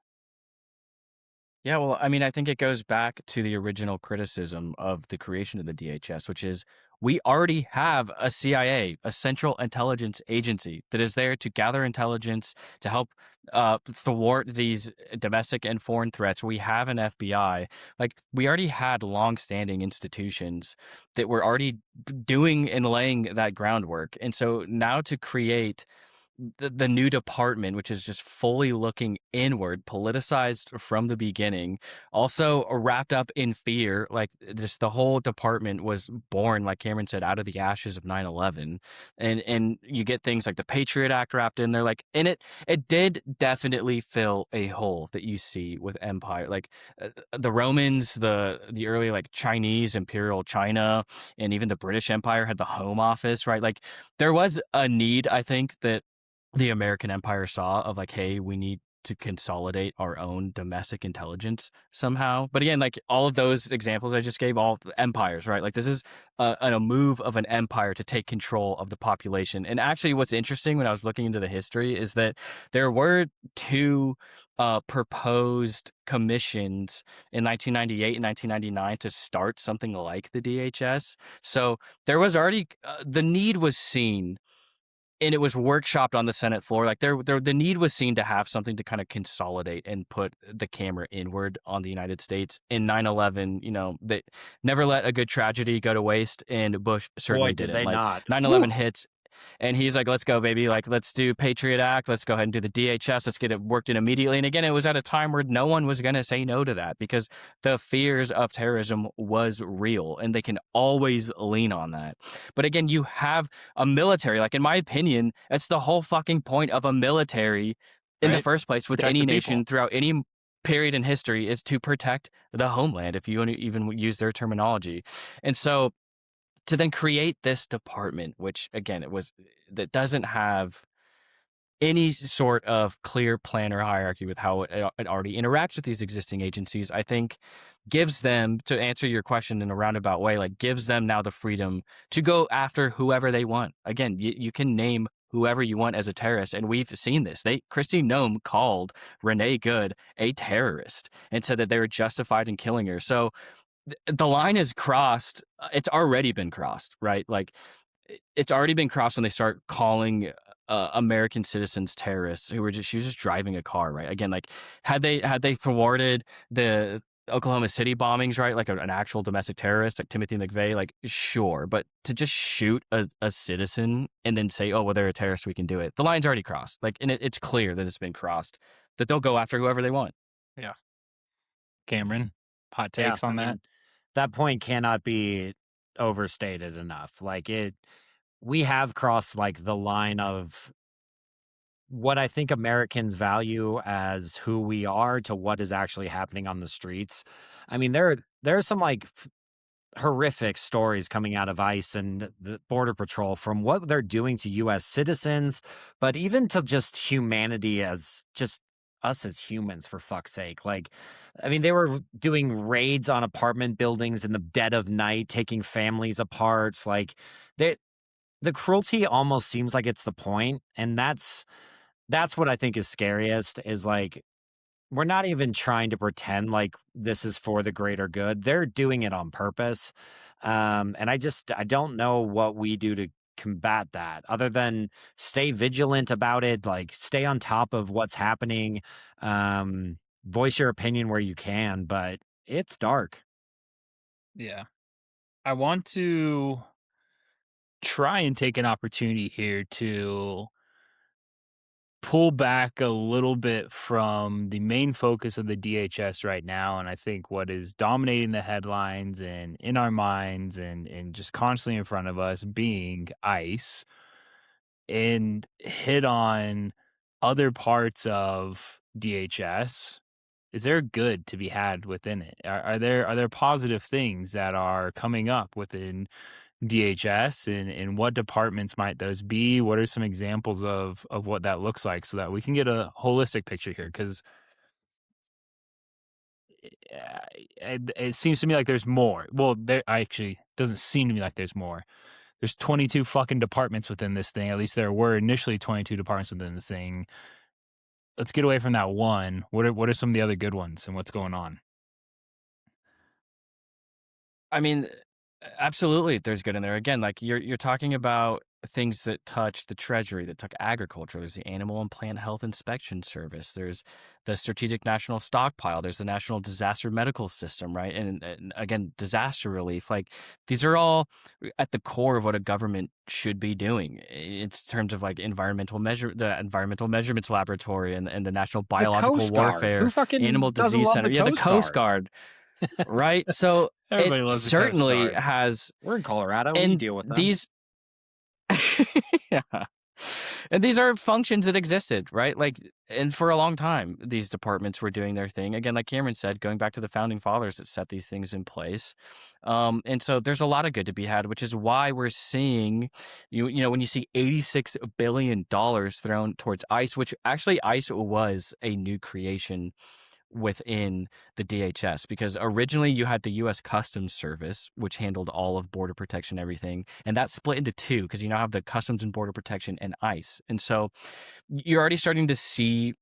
Yeah, well, I mean, I think it goes back to the original criticism of the creation of the DHS, which is we already have a CIA, a Central Intelligence Agency, that is there to gather intelligence to help thwart these domestic and foreign threats. We have an FBI. Like, we already had long-standing institutions that were already doing and laying that groundwork. And so now to create the new department, which is just fully looking inward, politicized from the beginning, also wrapped up in fear. Like, just the whole department was born, like Cameron said, out of the ashes of 9/11, and you get things like the Patriot Act wrapped in there. Like, and it did definitely fill a hole that you see with empire, like the Romans, the early like Chinese imperial China, and even the British Empire had the Home Office, right? Like, there was a need, I think, that the American empire saw of like, hey, we need to consolidate our own domestic intelligence somehow. But again, like all of those examples I just gave, all empires, right? Like, this is a move of an empire to take control of the population. And actually, what's interesting when I was looking into the history is that there were two proposed commissions in 1998 and 1999 to start something like the DHS. So there was already the need was seen, and it was workshopped on the Senate floor. Like, the need was seen to have something to kind of consolidate and put the camera inward on the United States. In 9/11, they never let a good tragedy go to waste, and Bush certainly Boy, did didn't. they Like, not. 9/11 hits, and he's like, let's go, baby. Like, let's do Patriot Act. Let's go ahead and do the DHS. Let's get it worked in immediately. And again, it was at a time where no one was going to say no to that, because the fears of terrorism was real, and they can always lean on that. But again, you have a military. Like, in my opinion, it's the whole fucking point of a military in the Right. first place with Protect any the nation people. throughout any period in history, is to protect the homeland, if you want to even use their terminology. And so to then create this department, which again, that doesn't have any sort of clear plan or hierarchy with how it already interacts with these existing agencies, I think gives them, to answer your question in a roundabout way, like gives them now the freedom to go after whoever they want. Again, you can name whoever you want as a terrorist, and we've seen this. Kristi Noem called Renee Good a terrorist and said that they were justified in killing her. So the line is crossed. It's already been crossed, right? Like, it's already been crossed when they start calling American citizens terrorists she was just driving a car, right? Again, like, had they thwarted the Oklahoma City bombings, right? Like an actual domestic terrorist, like Timothy McVeigh, like, sure. But to just shoot a citizen and then say, oh, well, they're a terrorist, we can do it. The line's already crossed. Like, and it's clear that it's been crossed, that they'll go after whoever they want. Yeah. Cameron, hot Yeah, takes on that? that point cannot be overstated enough. We have crossed like the line of what I think Americans value as who we are to what is actually happening on the streets. I mean, there are some like horrific stories coming out of ICE and the Border Patrol from what they're doing to US citizens, but even to just humanity as just us as humans, for fuck's sake. Like, I mean, they were doing raids on apartment buildings in the dead of night, taking families apart. Like, they the cruelty almost seems like it's the point, and that's what I think is scariest, is like we're not even trying to pretend like this is for the greater good. They're doing it on purpose. And I don't know what we do to combat that other than stay vigilant about it, like stay on top of what's happening, voice your opinion where you can, but it's dark. Yeah. I want to try and take an opportunity here to pull back a little bit from the main focus of the DHS right now. And I think what is dominating the headlines and in our minds and just constantly in front of us being ICE, and hit on other parts of DHS, is there good to be had within it? Are there positive things that are coming up within DHS, and what departments might those be? What are some examples of what that looks like, so that we can get a holistic picture here? Because it seems to me like there's more. Well, there actually doesn't seem to me like there's more. There's 22 fucking departments within this thing. At least there were initially 22 departments within this thing. Let's get away from that one. What are some of the other good ones, and what's going on? I mean, absolutely, there's good in there. Again, like you're talking about things that touch the Treasury, that touch agriculture. There's the Animal and Plant Health Inspection Service. There's the Strategic National Stockpile. There's the National Disaster Medical System, right? And again, disaster relief. Like these are all at the core of what a government should be doing in terms of like the Environmental Measurements Laboratory and the National The Biological Coast Guard. Warfare Who fucking Animal doesn't Disease love Center. the Yeah, the Coast Coast Guard? Guard, right? So Everybody it loves the Coast certainly Guard. has, We're in Colorado. We and deal with them. these yeah. And these are functions that existed, right? Like, and for a long time, these departments were doing their thing. Again, like Cameron said, going back to the founding fathers that set these things in place. And so there's a lot of good to be had, which is why we're seeing, you know, when you see $86 billion thrown towards ICE, which actually ICE was a new creation within the DHS, because originally you had the U.S. Customs Service, which handled all of border protection, everything, and that split into two because you now have the Customs and Border Protection and ICE. And so you're already starting to see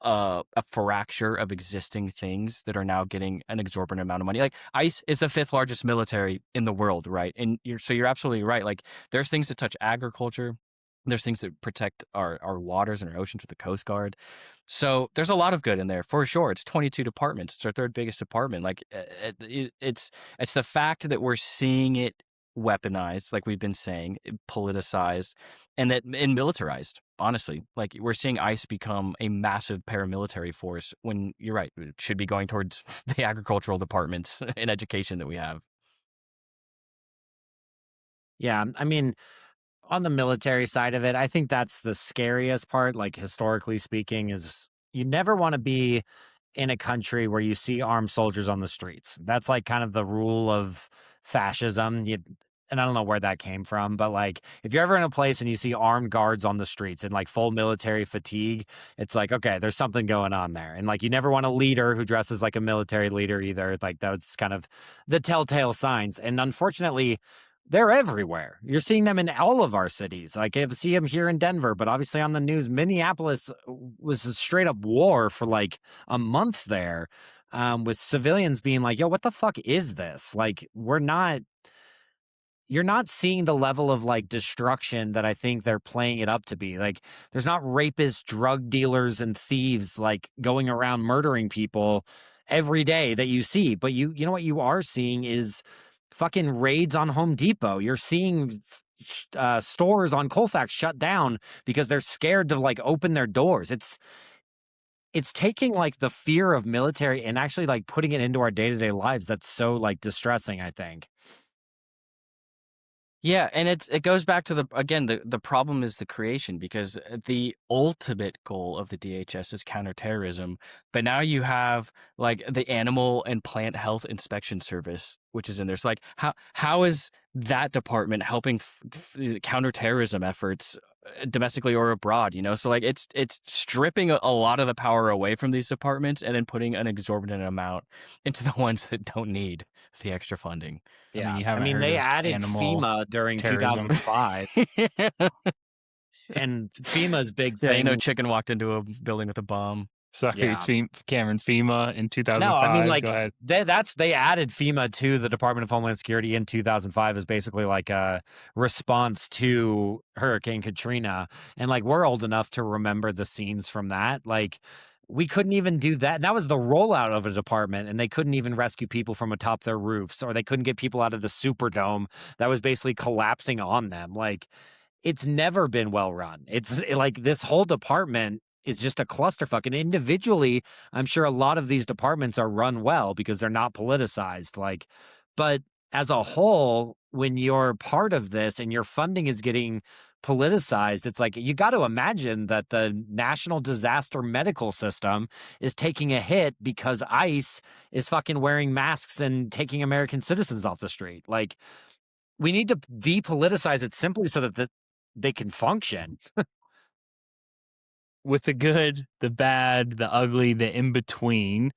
a fracture of existing things that are now getting an exorbitant amount of money. Like ICE is the 5th largest military in the world, right? And you're absolutely right. Like there's things that touch agriculture. There's things that protect our waters and our oceans with the Coast Guard. So there's a lot of good in there for sure. It's 22 departments. It's our 3rd biggest department. Like it's the fact that we're seeing it weaponized, like we've been saying, politicized, and militarized. Honestly, like we're seeing ICE become a massive paramilitary force when you're right, it should be going towards the agricultural departments and education that we have. Yeah, I mean, on the military side of it, I think that's the scariest part, like historically speaking, is you never want to be in a country where you see armed soldiers on the streets. That's like kind of the rule of fascism. And I don't know where that came from, but like if you're ever in a place and you see armed guards on the streets in like full military fatigue, it's like, okay, there's something going on there. And like you never want a leader who dresses like a military leader either. Like that's kind of the telltale signs. And unfortunately, they're everywhere. You're seeing them in all of our cities. Like I see them here in Denver, but obviously on the news, Minneapolis was a straight up war for like a month there, with civilians being like, yo, what the fuck is this? Like, you're not seeing the level of like destruction that I think they're playing it up to be. Like, there's not rapists, drug dealers, and thieves like going around murdering people every day that you see. But you know what you are seeing is fucking raids on Home Depot. You're seeing stores on Colfax shut down because they're scared to like open their doors. It's taking like the fear of military and actually like putting it into our day-to-day lives. That's so like distressing, I think. Yeah, and it goes back to the problem is the creation, because the ultimate goal of the DHS is counterterrorism, but now you have like the Animal and Plant Health Inspection Service, which is in there. So like how is that department helping counterterrorism efforts domestically or abroad? You know, so like it's stripping a lot of the power away from these departments and then putting an exorbitant amount into the ones that don't need the extra funding. Yeah, I mean, you haven't heard they of added animal FEMA during terrorism. 2005, and FEMA's big Yeah, thing. you know, chicken walked into a building with a bomb. Sorry, Yeah. Cameron, FEMA in 2005. No, I mean, like Go ahead. they added FEMA to the Department of Homeland Security in 2005 as basically like a response to Hurricane Katrina, and like we're old enough to remember the scenes from that. Like we couldn't even do that. And that was the rollout of a department, and they couldn't even rescue people from atop their roofs, or they couldn't get people out of the Superdome that was basically collapsing on them. Like it's never been well run. It's like this whole department is just a clusterfuck. And individually, I'm sure a lot of these departments are run well because they're not politicized. Like, but as a whole, when you're part of this and your funding is getting politicized. It's like, you got to imagine that the national disaster medical system is taking a hit because ICE is fucking wearing masks and taking American citizens off the street. Like, we need to depoliticize it simply so that they can function. With the good, the bad, the ugly, the in between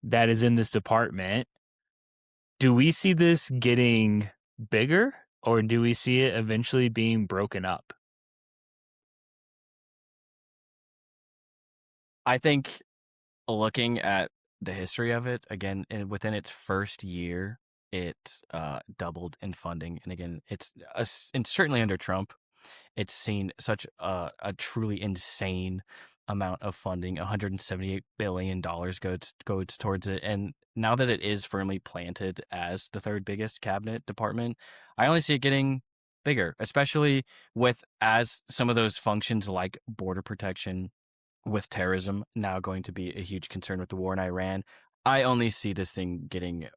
that is in this department, do we see this getting bigger, or do we see it eventually being broken up? I think looking at the history of it again, and within its first year, it doubled in funding, and again, and certainly under Trump, it's seen such a truly insane amount of funding. $178 billion goes towards it, and now that it is firmly planted as the third biggest cabinet department, I only see it getting bigger, especially with as some of those functions like border protection with terrorism now going to be a huge concern with the war in Iran. I only see this thing getting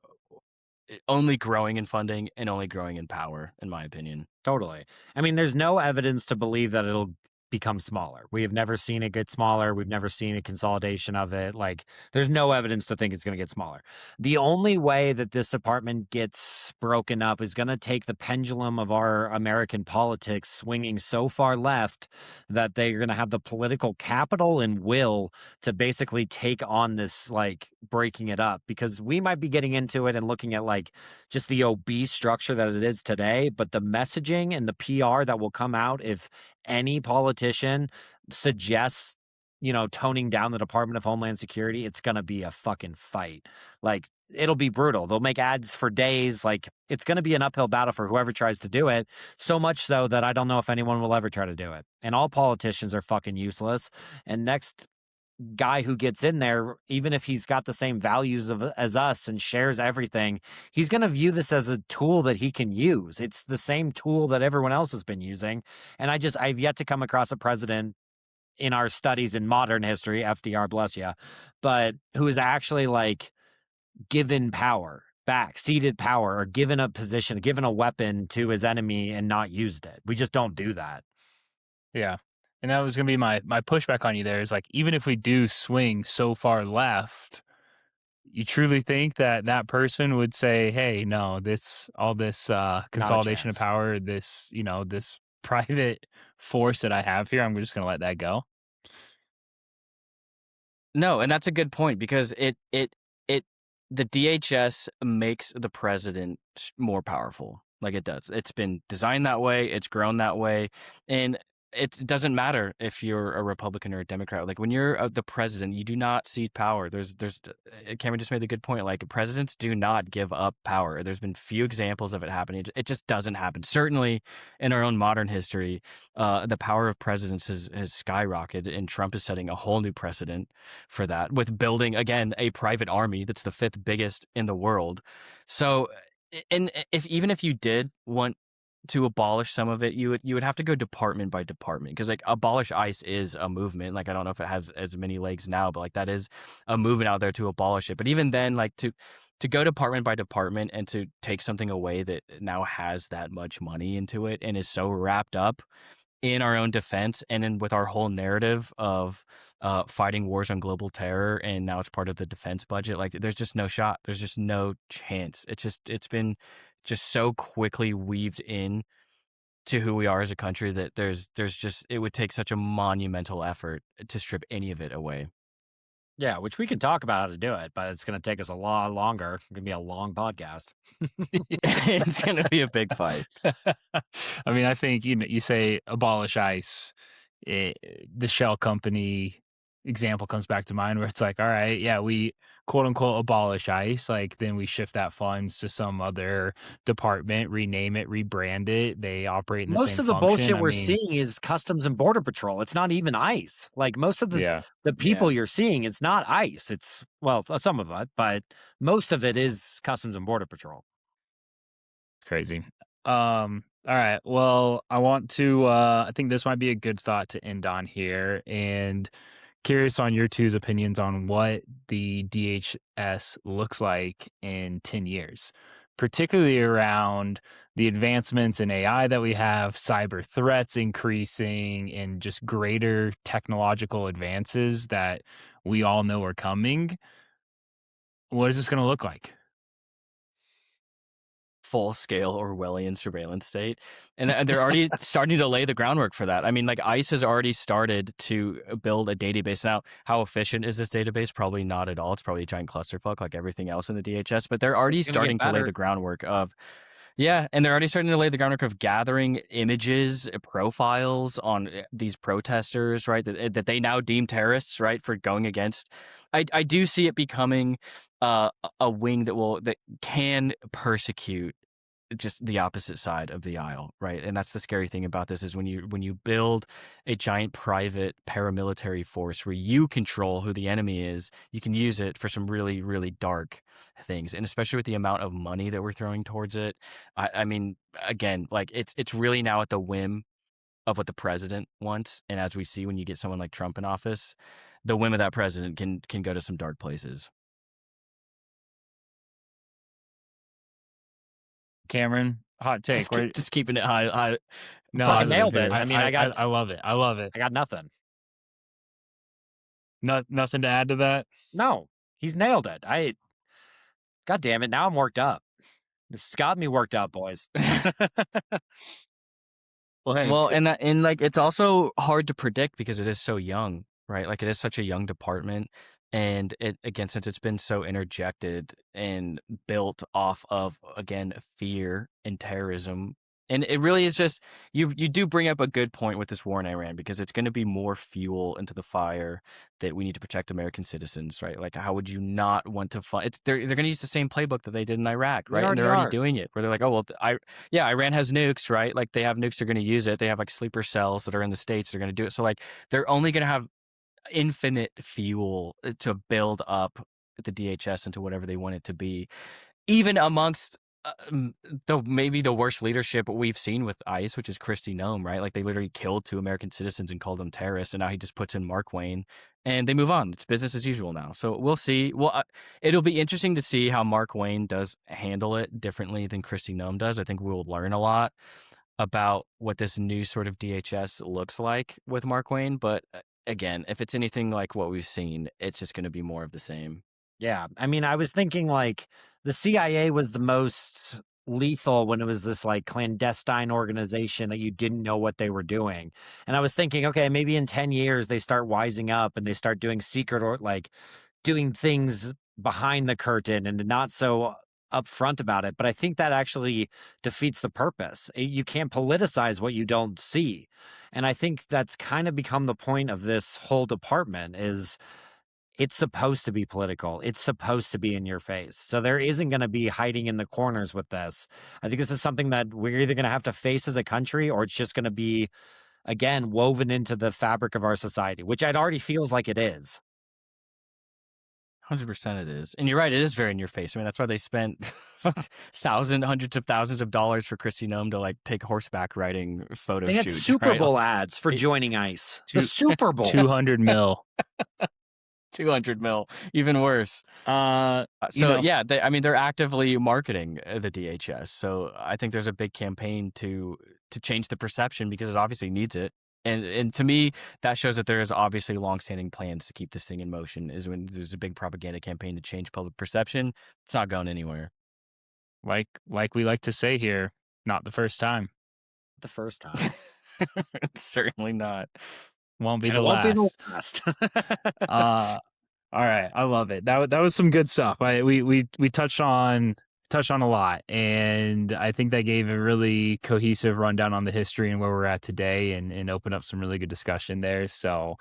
only growing in funding and only growing in power, in my opinion. Totally. I mean, there's no evidence to believe that it'll become smaller. We have never seen it get smaller. We've never seen a consolidation of it. Like, there's no evidence to think it's going to get smaller. The only way that this department gets broken up is going to take the pendulum of our American politics swinging so far left that they're going to have the political capital and will to basically take on this, like, breaking it up, because we might be getting into it and looking at like just the obese structure that it is today, but the messaging and the PR that will come out if any politician suggests, toning down the Department of Homeland Security, it's going to be a fucking fight. Like, it'll be brutal. They'll make ads for days. Like, it's going to be an uphill battle for whoever tries to do it. So much so that I don't know if anyone will ever try to do it. And all politicians are fucking useless. And next guy who gets in there, even if he's got the same values as us and shares everything, he's going to view this as a tool that he can use. It's the same tool that everyone else has been using. And I've yet to come across a president in our studies in modern history, FDR, bless you, but who is actually like given power back, ceded power, or given a position, given a weapon to his enemy and not used it. We just don't do that. Yeah. And that was going to be my pushback on you there, is like, even if we do swing so far left, you truly think that person would say, hey, no, this consolidation of power, this private force that I have here, I'm just going to let that go? No, and that's a good point, because the DHS makes the president more powerful. Like, it does. It's been designed that way. It's grown that way. And it doesn't matter if you're a Republican or a Democrat. Like, when you're the president, you do not cede power. Cameron just made a good point. Like, presidents do not give up power. There's been few examples of it happening. It just doesn't happen. Certainly in our own modern history, the power of presidents has skyrocketed, and Trump is setting a whole new precedent for that with building, again, a private army that's the fifth biggest in the world. So, and even if you did want to abolish some of it, you would have to go department by department, because like abolish ICE is a movement. Like, I don't know if it has as many legs now, but like that is a movement out there to abolish it. But even then, like to go department by department and to take something away that now has that much money into it and is so wrapped up in our own defense and in with our whole narrative of fighting wars on global terror, and now it's part of the defense budget, like there's just no shot. There's just no chance. It's been just so quickly weaved in to who we are as a country that there's just, it would take such a monumental effort to strip any of it away. Yeah, which we can talk about how to do it, but it's going to take us a lot longer. It's going to be a long podcast. It's going to be a big fight. I mean, I think, you say abolish ICE, the shell company example comes back to mind, where it's like, all right, yeah, we quote unquote abolish ICE, like then we shift that funds to some other department, rename it, rebrand it. They operate in the same Most of the function. bullshit we're seeing is Customs and Border Patrol. It's not even ICE. Like, most of the people you're seeing, it's not ICE. It's, well, some of it, but most of it is Customs and Border Patrol. Crazy. All right. Well, I want to I think this might be a good thought to end on here, and curious on your two's opinions on what the DHS looks like in 10 years, particularly around the advancements in AI that we have, cyber threats increasing, and just greater technological advances that we all know are coming, what is this going to look like? Full-scale Orwellian surveillance state, and they're already starting to lay the groundwork for that. I mean, like ICE has already started to build a database. Now, how efficient is this database? Probably not at all. It's probably a giant clusterfuck like everything else in the DHS, but they're already It's gonna get starting to lay better. the groundwork of and they're already starting to lay the groundwork of gathering images, profiles on these protesters, right? That they now deem terrorists, right, for going against. I do see it becoming a wing that can persecute just the opposite side of the aisle, right? And that's the scary thing about this is when you build a giant private paramilitary force where you control who the enemy is, you can use it for some really, really dark things. And especially with the amount of money that we're throwing towards it, I mean, again, like it's really now at the whim of what the president wants. And as we see when you get someone like Trump in office, the whim of that president can go to some dark places. Cameron, hot take. Just keeping it high. No, Fucking nailed it. I mean, I love it. I love it. I got nothing. Nothing to add to that. No, he's nailed it. God damn it. Now I'm worked up. This has got me worked up, boys. Well, and like it's also hard to predict because it is so young, right? Like it is such a young department, and it again since it's been so interjected and built off of again fear and terrorism. And it really is just you do bring up a good point with this war in Iran because it's going to be more fuel into the fire that we need to protect American citizens, right? Like how would you not want to fund? They're going to use the same playbook that they did in Iraq, right? And they're already doing it where they're like, oh well, Iran has nukes, right? Like they have nukes, they're going to use it. They have like sleeper cells that are in the States, they're going to do it. So like they're only going to have infinite fuel to build up the DHS into whatever they want it to be, even amongst maybe the worst leadership we've seen with ICE, which is Kristi Noem, right? Like they literally killed 2 American citizens and called them terrorists, and now he just puts in Mark Wayne, and they move on. It's business as usual now. So we'll see. Well, it'll be interesting to see how Mark Wayne does handle it differently than Kristi Noem does. I think we'll learn a lot about what this new sort of DHS looks like with Mark Wayne. But again, if it's anything like what we've seen, it's just going to be more of the same. Yeah. I mean, I was thinking like the CIA was the most lethal when it was this like clandestine organization that you didn't know what they were doing. And I was thinking, okay, maybe in 10 years they start wising up and they start doing secret or like doing things behind the curtain and not so upfront about it. But I think that actually defeats the purpose. You can't politicize what you don't see. And I think that's kind of become the point of this whole department is it's supposed to be political. It's supposed to be in your face. So there isn't going to be hiding in the corners with this. I think this is something that we're either going to have to face as a country or it's just going to be, again, woven into the fabric of our society, which it already feels like it is. 100% it is. And you're right, it is very in your face. I mean, that's why they spent hundreds of thousands of dollars for Kristi Noem to like take horseback riding photo shoots. They had Super Bowl ads for joining ICE. The Super Bowl. 200 mil. 200 mil, even worse. They're actively marketing the DHS. So I think there's a big campaign to change the perception because it obviously needs it. And to me, that shows that there is obviously longstanding plans to keep this thing in motion. Is when there's a big propaganda campaign to change public perception. It's not going anywhere. Like we like to say here, not the first time. The first time. Certainly not. Won't be the last. All right, I love it. That was some good stuff. We touched on a lot, and I think that gave a really cohesive rundown on the history and where we're at today, and opened up some really good discussion there. So,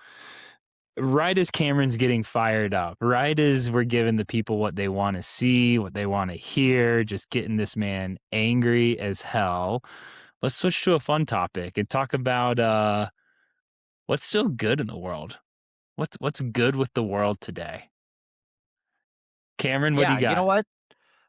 right as Cameron's getting fired up, right as we're giving the people what they want to see, what they want to hear, just getting this man angry as hell. Let's switch to a fun topic and talk about what's still good in the world. What's good with the world today? Cameron, what do you got? You know what?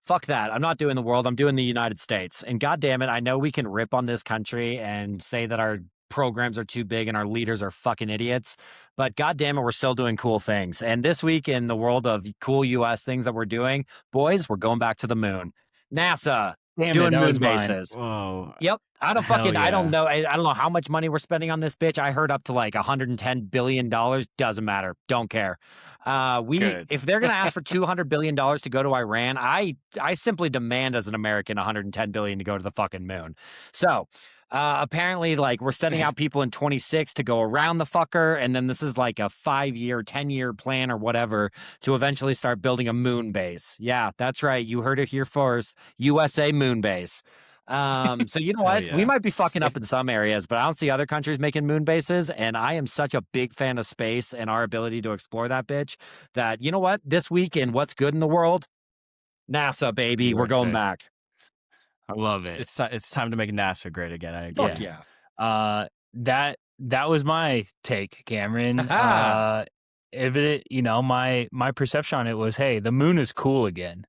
Fuck that. I'm not doing the world. I'm doing the United States. And God damn it, I know we can rip on this country and say that our programs are too big and our leaders are fucking idiots. But God damn it, we're still doing cool things. And this week in the world of cool US things that we're doing, boys, we're going back to the moon. NASA, Damn it, doing that moon was mine. bases. Whoa. Yep. I don't Hell fucking, I don't yeah. know. I don't know how much money we're spending on this bitch. I heard up to like $110 billion. Doesn't matter. Don't care. Good. If they're going to ask for $200 billion to go to Iran, I simply demand as an American $110 billion to go to the fucking moon. So, apparently, like, we're sending out people in 26 to go around the fucker. And then this is like a 5-year, 10-year plan or whatever to eventually start building a moon base. Yeah, that's right. You heard it here first. USA moon base. So you know Hell what? We yeah. might be fucking up in some areas, but I don't see other countries making moon bases. And I am such a big fan of space and our ability to explore that bitch that, you know what? This week in What's Good in the World, NASA, baby, we're going USA. back. I love it. It's time to make NASA great again. I agree. Fuck yeah. That was my take, Cameron. If it, my perception on it was, hey, the moon is cool again.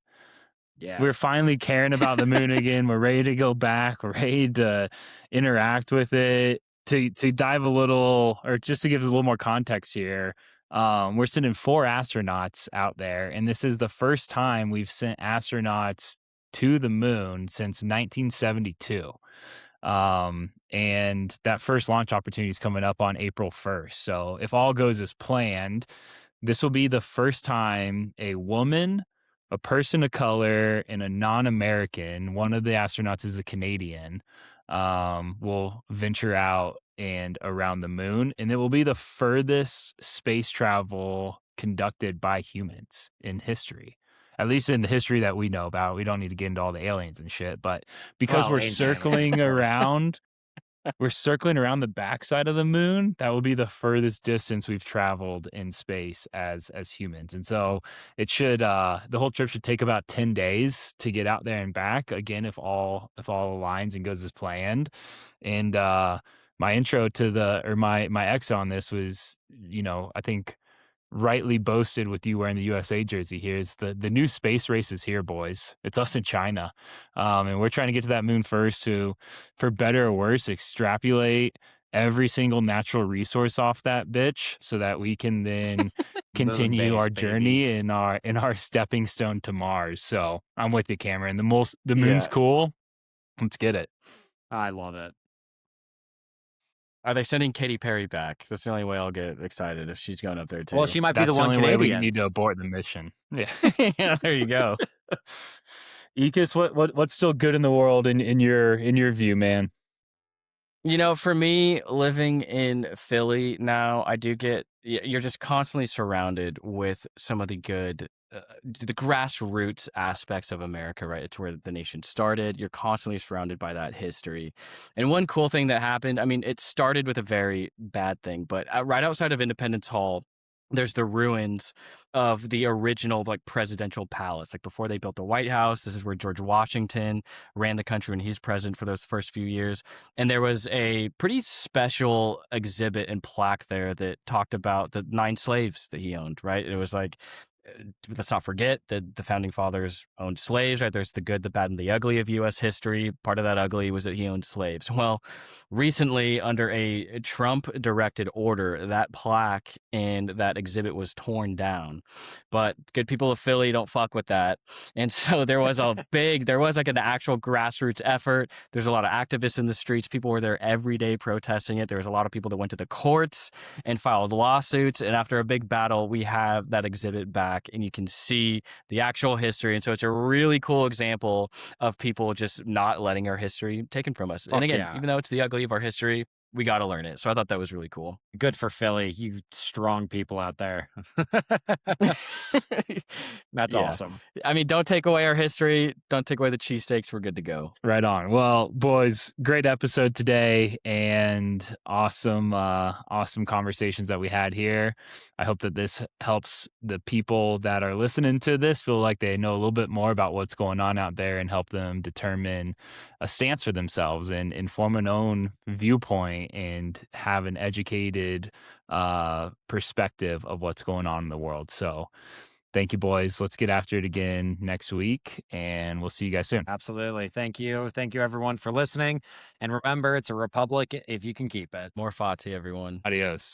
Yeah. We're finally caring about the moon again. We're ready to go back. We're ready to interact with it. To dive a little, or just to give us a little more context here, we're sending 4 astronauts out there, and this is the first time we've sent astronauts to the moon since 1972. And that first launch opportunity is coming up on April 1st. So if all goes as planned, this will be the first time a woman, a person of color, and a non-American, one of the astronauts is a Canadian, will venture out and around the moon. And it will be the furthest space travel conducted by humans in history. At least in the history that we know about. We don't need to get into all the aliens and shit, but because we're circling around, we're circling around the backside of the moon, that will be the furthest distance we've traveled in space as humans. And so it should, the whole trip should take about 10 days to get out there and back. Again, if all aligns and goes as planned. And my intro to my exit on this was, I think rightly boasted with you wearing the USA jersey here is the new space race is here, boys. It's us in China. And we're trying to get to that moon first to, for better or worse, extrapolate every single natural resource off that bitch so that we can then continue our journey in our stepping stone to Mars. So I'm with you, Cameron. The moon's cool. Let's get it. I love it. Are they sending Katy Perry back? That's the only way I'll get excited if she's going up there too. Well, she might be the That's one only way we Canadian. need to abort the mission. Yeah. Yeah, there you go. Ekis, what's still good in the world in your view, man? For me, living in Philly now, you're just constantly surrounded with some of the good, the grassroots aspects of America, right? It's where the nation started. You're constantly surrounded by that history. And one cool thing that happened, I mean, it started with a very bad thing, but right outside of Independence Hall, there's the ruins of the original presidential palace. Like before they built the White House, this is where George Washington ran the country when he's president for those first few years. And there was a pretty special exhibit and plaque there that talked about the 9 slaves that he owned, right? It was like, let's not forget that the founding fathers owned slaves, right? There's the good, the bad, and the ugly of U.S. history. Part of that ugly was that he owned slaves. Well, recently, under a Trump-directed order, that plaque and that exhibit was torn down. But good people of Philly don't fuck with that. And so there was like an actual grassroots effort. There's a lot of activists in the streets. People were there every day protesting it. There was a lot of people that went to the courts and filed lawsuits. And after a big battle, we have that exhibit back. And you can see the actual history. And so it's a really cool example of people just not letting our history taken from us. And again, even though it's the ugly of our history, we got to learn it. So I thought that was really cool. Good for Philly, you strong people out there. That's awesome. I mean, don't take away our history. Don't take away the cheesesteaks. We're good to go. Right on. Well, boys, great episode today and awesome conversations that we had here. I hope that this helps the people that are listening to this feel like they know a little bit more about what's going on out there and help them determine a stance for themselves and form an own viewpoint and have an educated perspective of what's going on in the world. So thank you, boys. Let's get after it again next week, and we'll see you guys soon. Absolutely. Thank you. Thank you, everyone, for listening. And remember, it's a republic if you can keep it. More Fati, everyone. Adios.